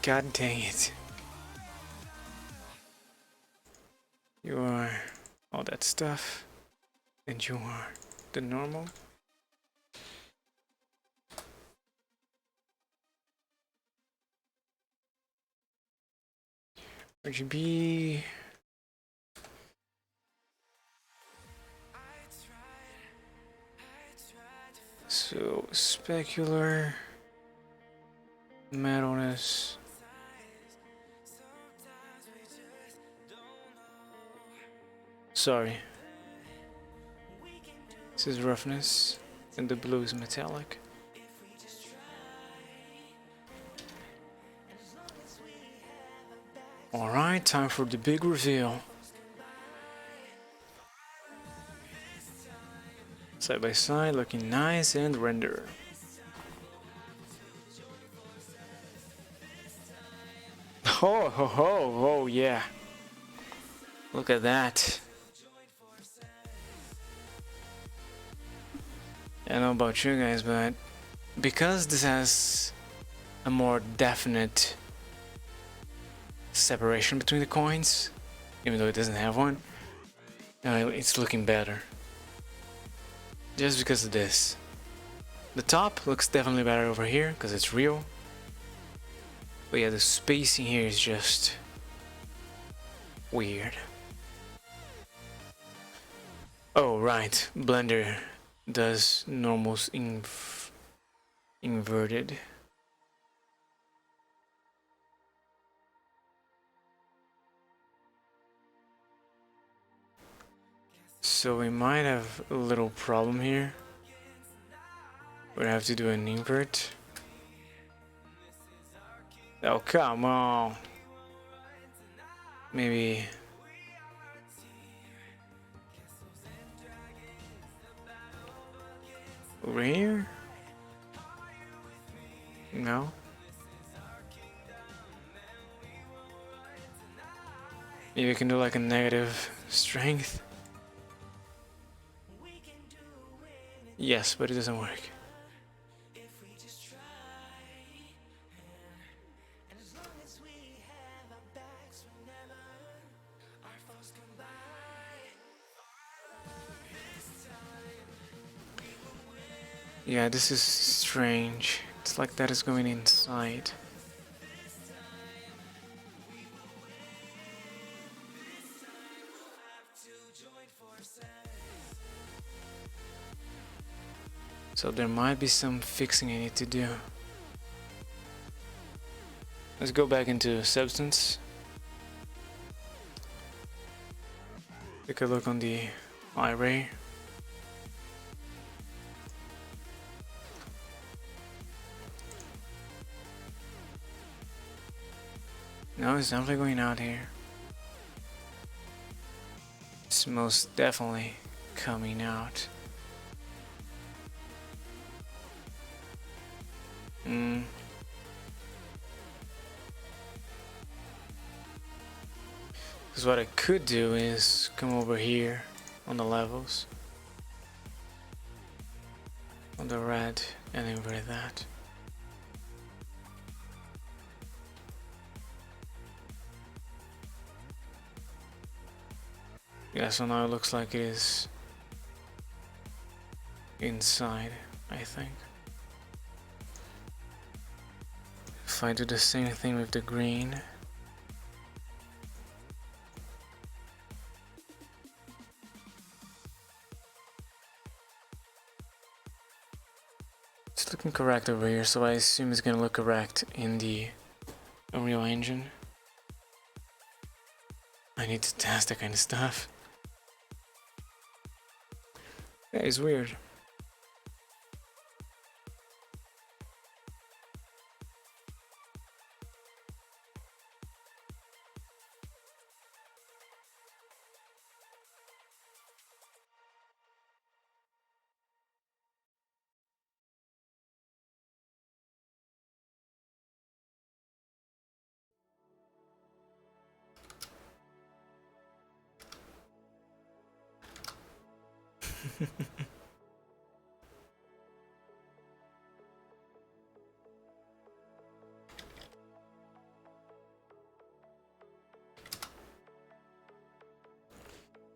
A: God dang it. You are all that stuff, and you are the normal. RGB. So specular, metalness. Sorry. This is roughness, and the blue is metallic. Alright, time for the big reveal. Side by side, looking nice and render. Oh, ho, ho, oh, yeah. Look at that. I don't know about you guys, but because this has a more definite separation between the coins, even though it doesn't have one, it's looking better. Just because of this. The top looks definitely better over here because it's real. But yeah, the spacing here is just weird. Oh right, Blender does normals inverted. So we might have a little problem here. We'd have to do an invert. Oh, come on. Maybe. Over here? No. Maybe we can do like a negative strength. Yes, but it doesn't work. Yeah, this is strange. It's like that is going inside. So there might be some fixing I need to do. Let's go back into Substance. Take a look on the array. No, it's definitely going out here. It's most definitely coming out. Because what I could do is come over here on the levels, on the red, and invert that. Yeah, so now it looks like it is inside, I think. If I do the same thing with the green, looking correct over here, so I assume it's gonna look correct in the Unreal Engine. I need to test that kind of stuff. Yeah, it's weird.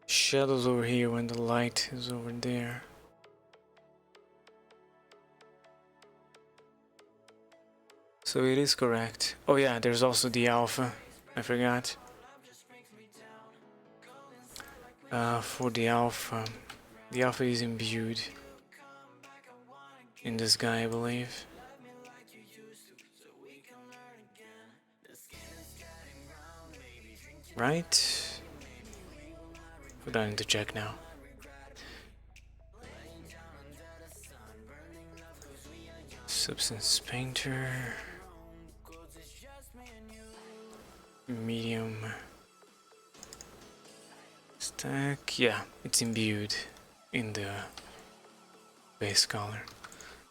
A: Shadows over here when the light is over there. So it is correct. Oh yeah, there's also the alpha. I forgot. For the alpha is imbued in this guy, I believe. Right? But I need to check now. Substance Painter. Medium. Stack. Yeah, it's imbued in the base color.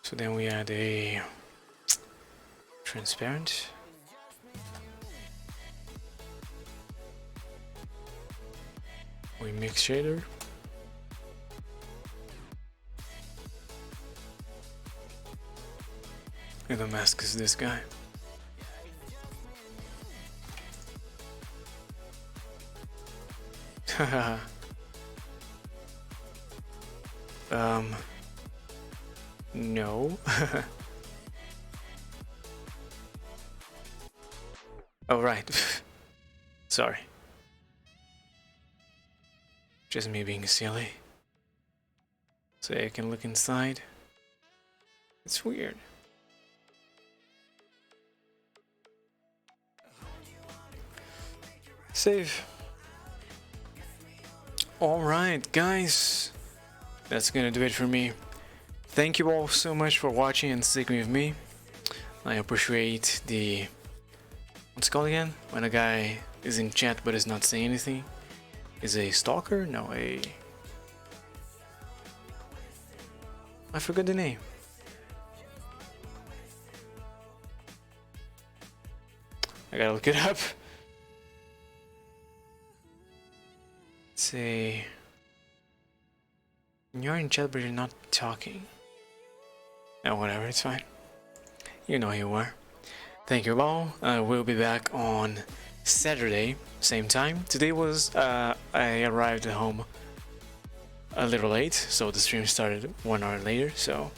A: So then we add a transparent. We mix shader. And the mask is this guy. Haha. No. Oh, right. Sorry. Just me being silly. So I can look inside. It's weird. Save. Alright, guys. That's gonna do it for me. Thank you all so much for watching and sticking with me. I appreciate the... What's it called again? When a guy is in chat but is not saying anything. Is a stalker? No, I forgot the name. I gotta look it up. It's a... You're in chat but you're not talking. No, whatever, it's fine. You know who you are. Thank you all. We'll be back on Saturday, same time. Today was, I arrived at home a little late, so the stream started 1 hour later, so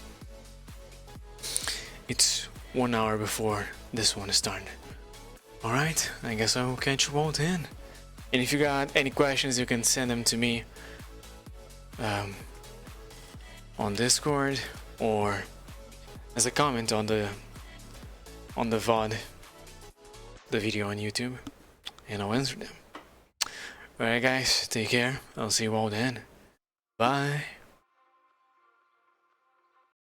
A: it's 1 hour before this one is starting. Alright, I guess I will catch you all then. And if you got any questions, you can send them to me on Discord or as a comment on the VOD, the video on YouTube, and I'll answer them. Alright guys, take care. I'll see you all then. Bye.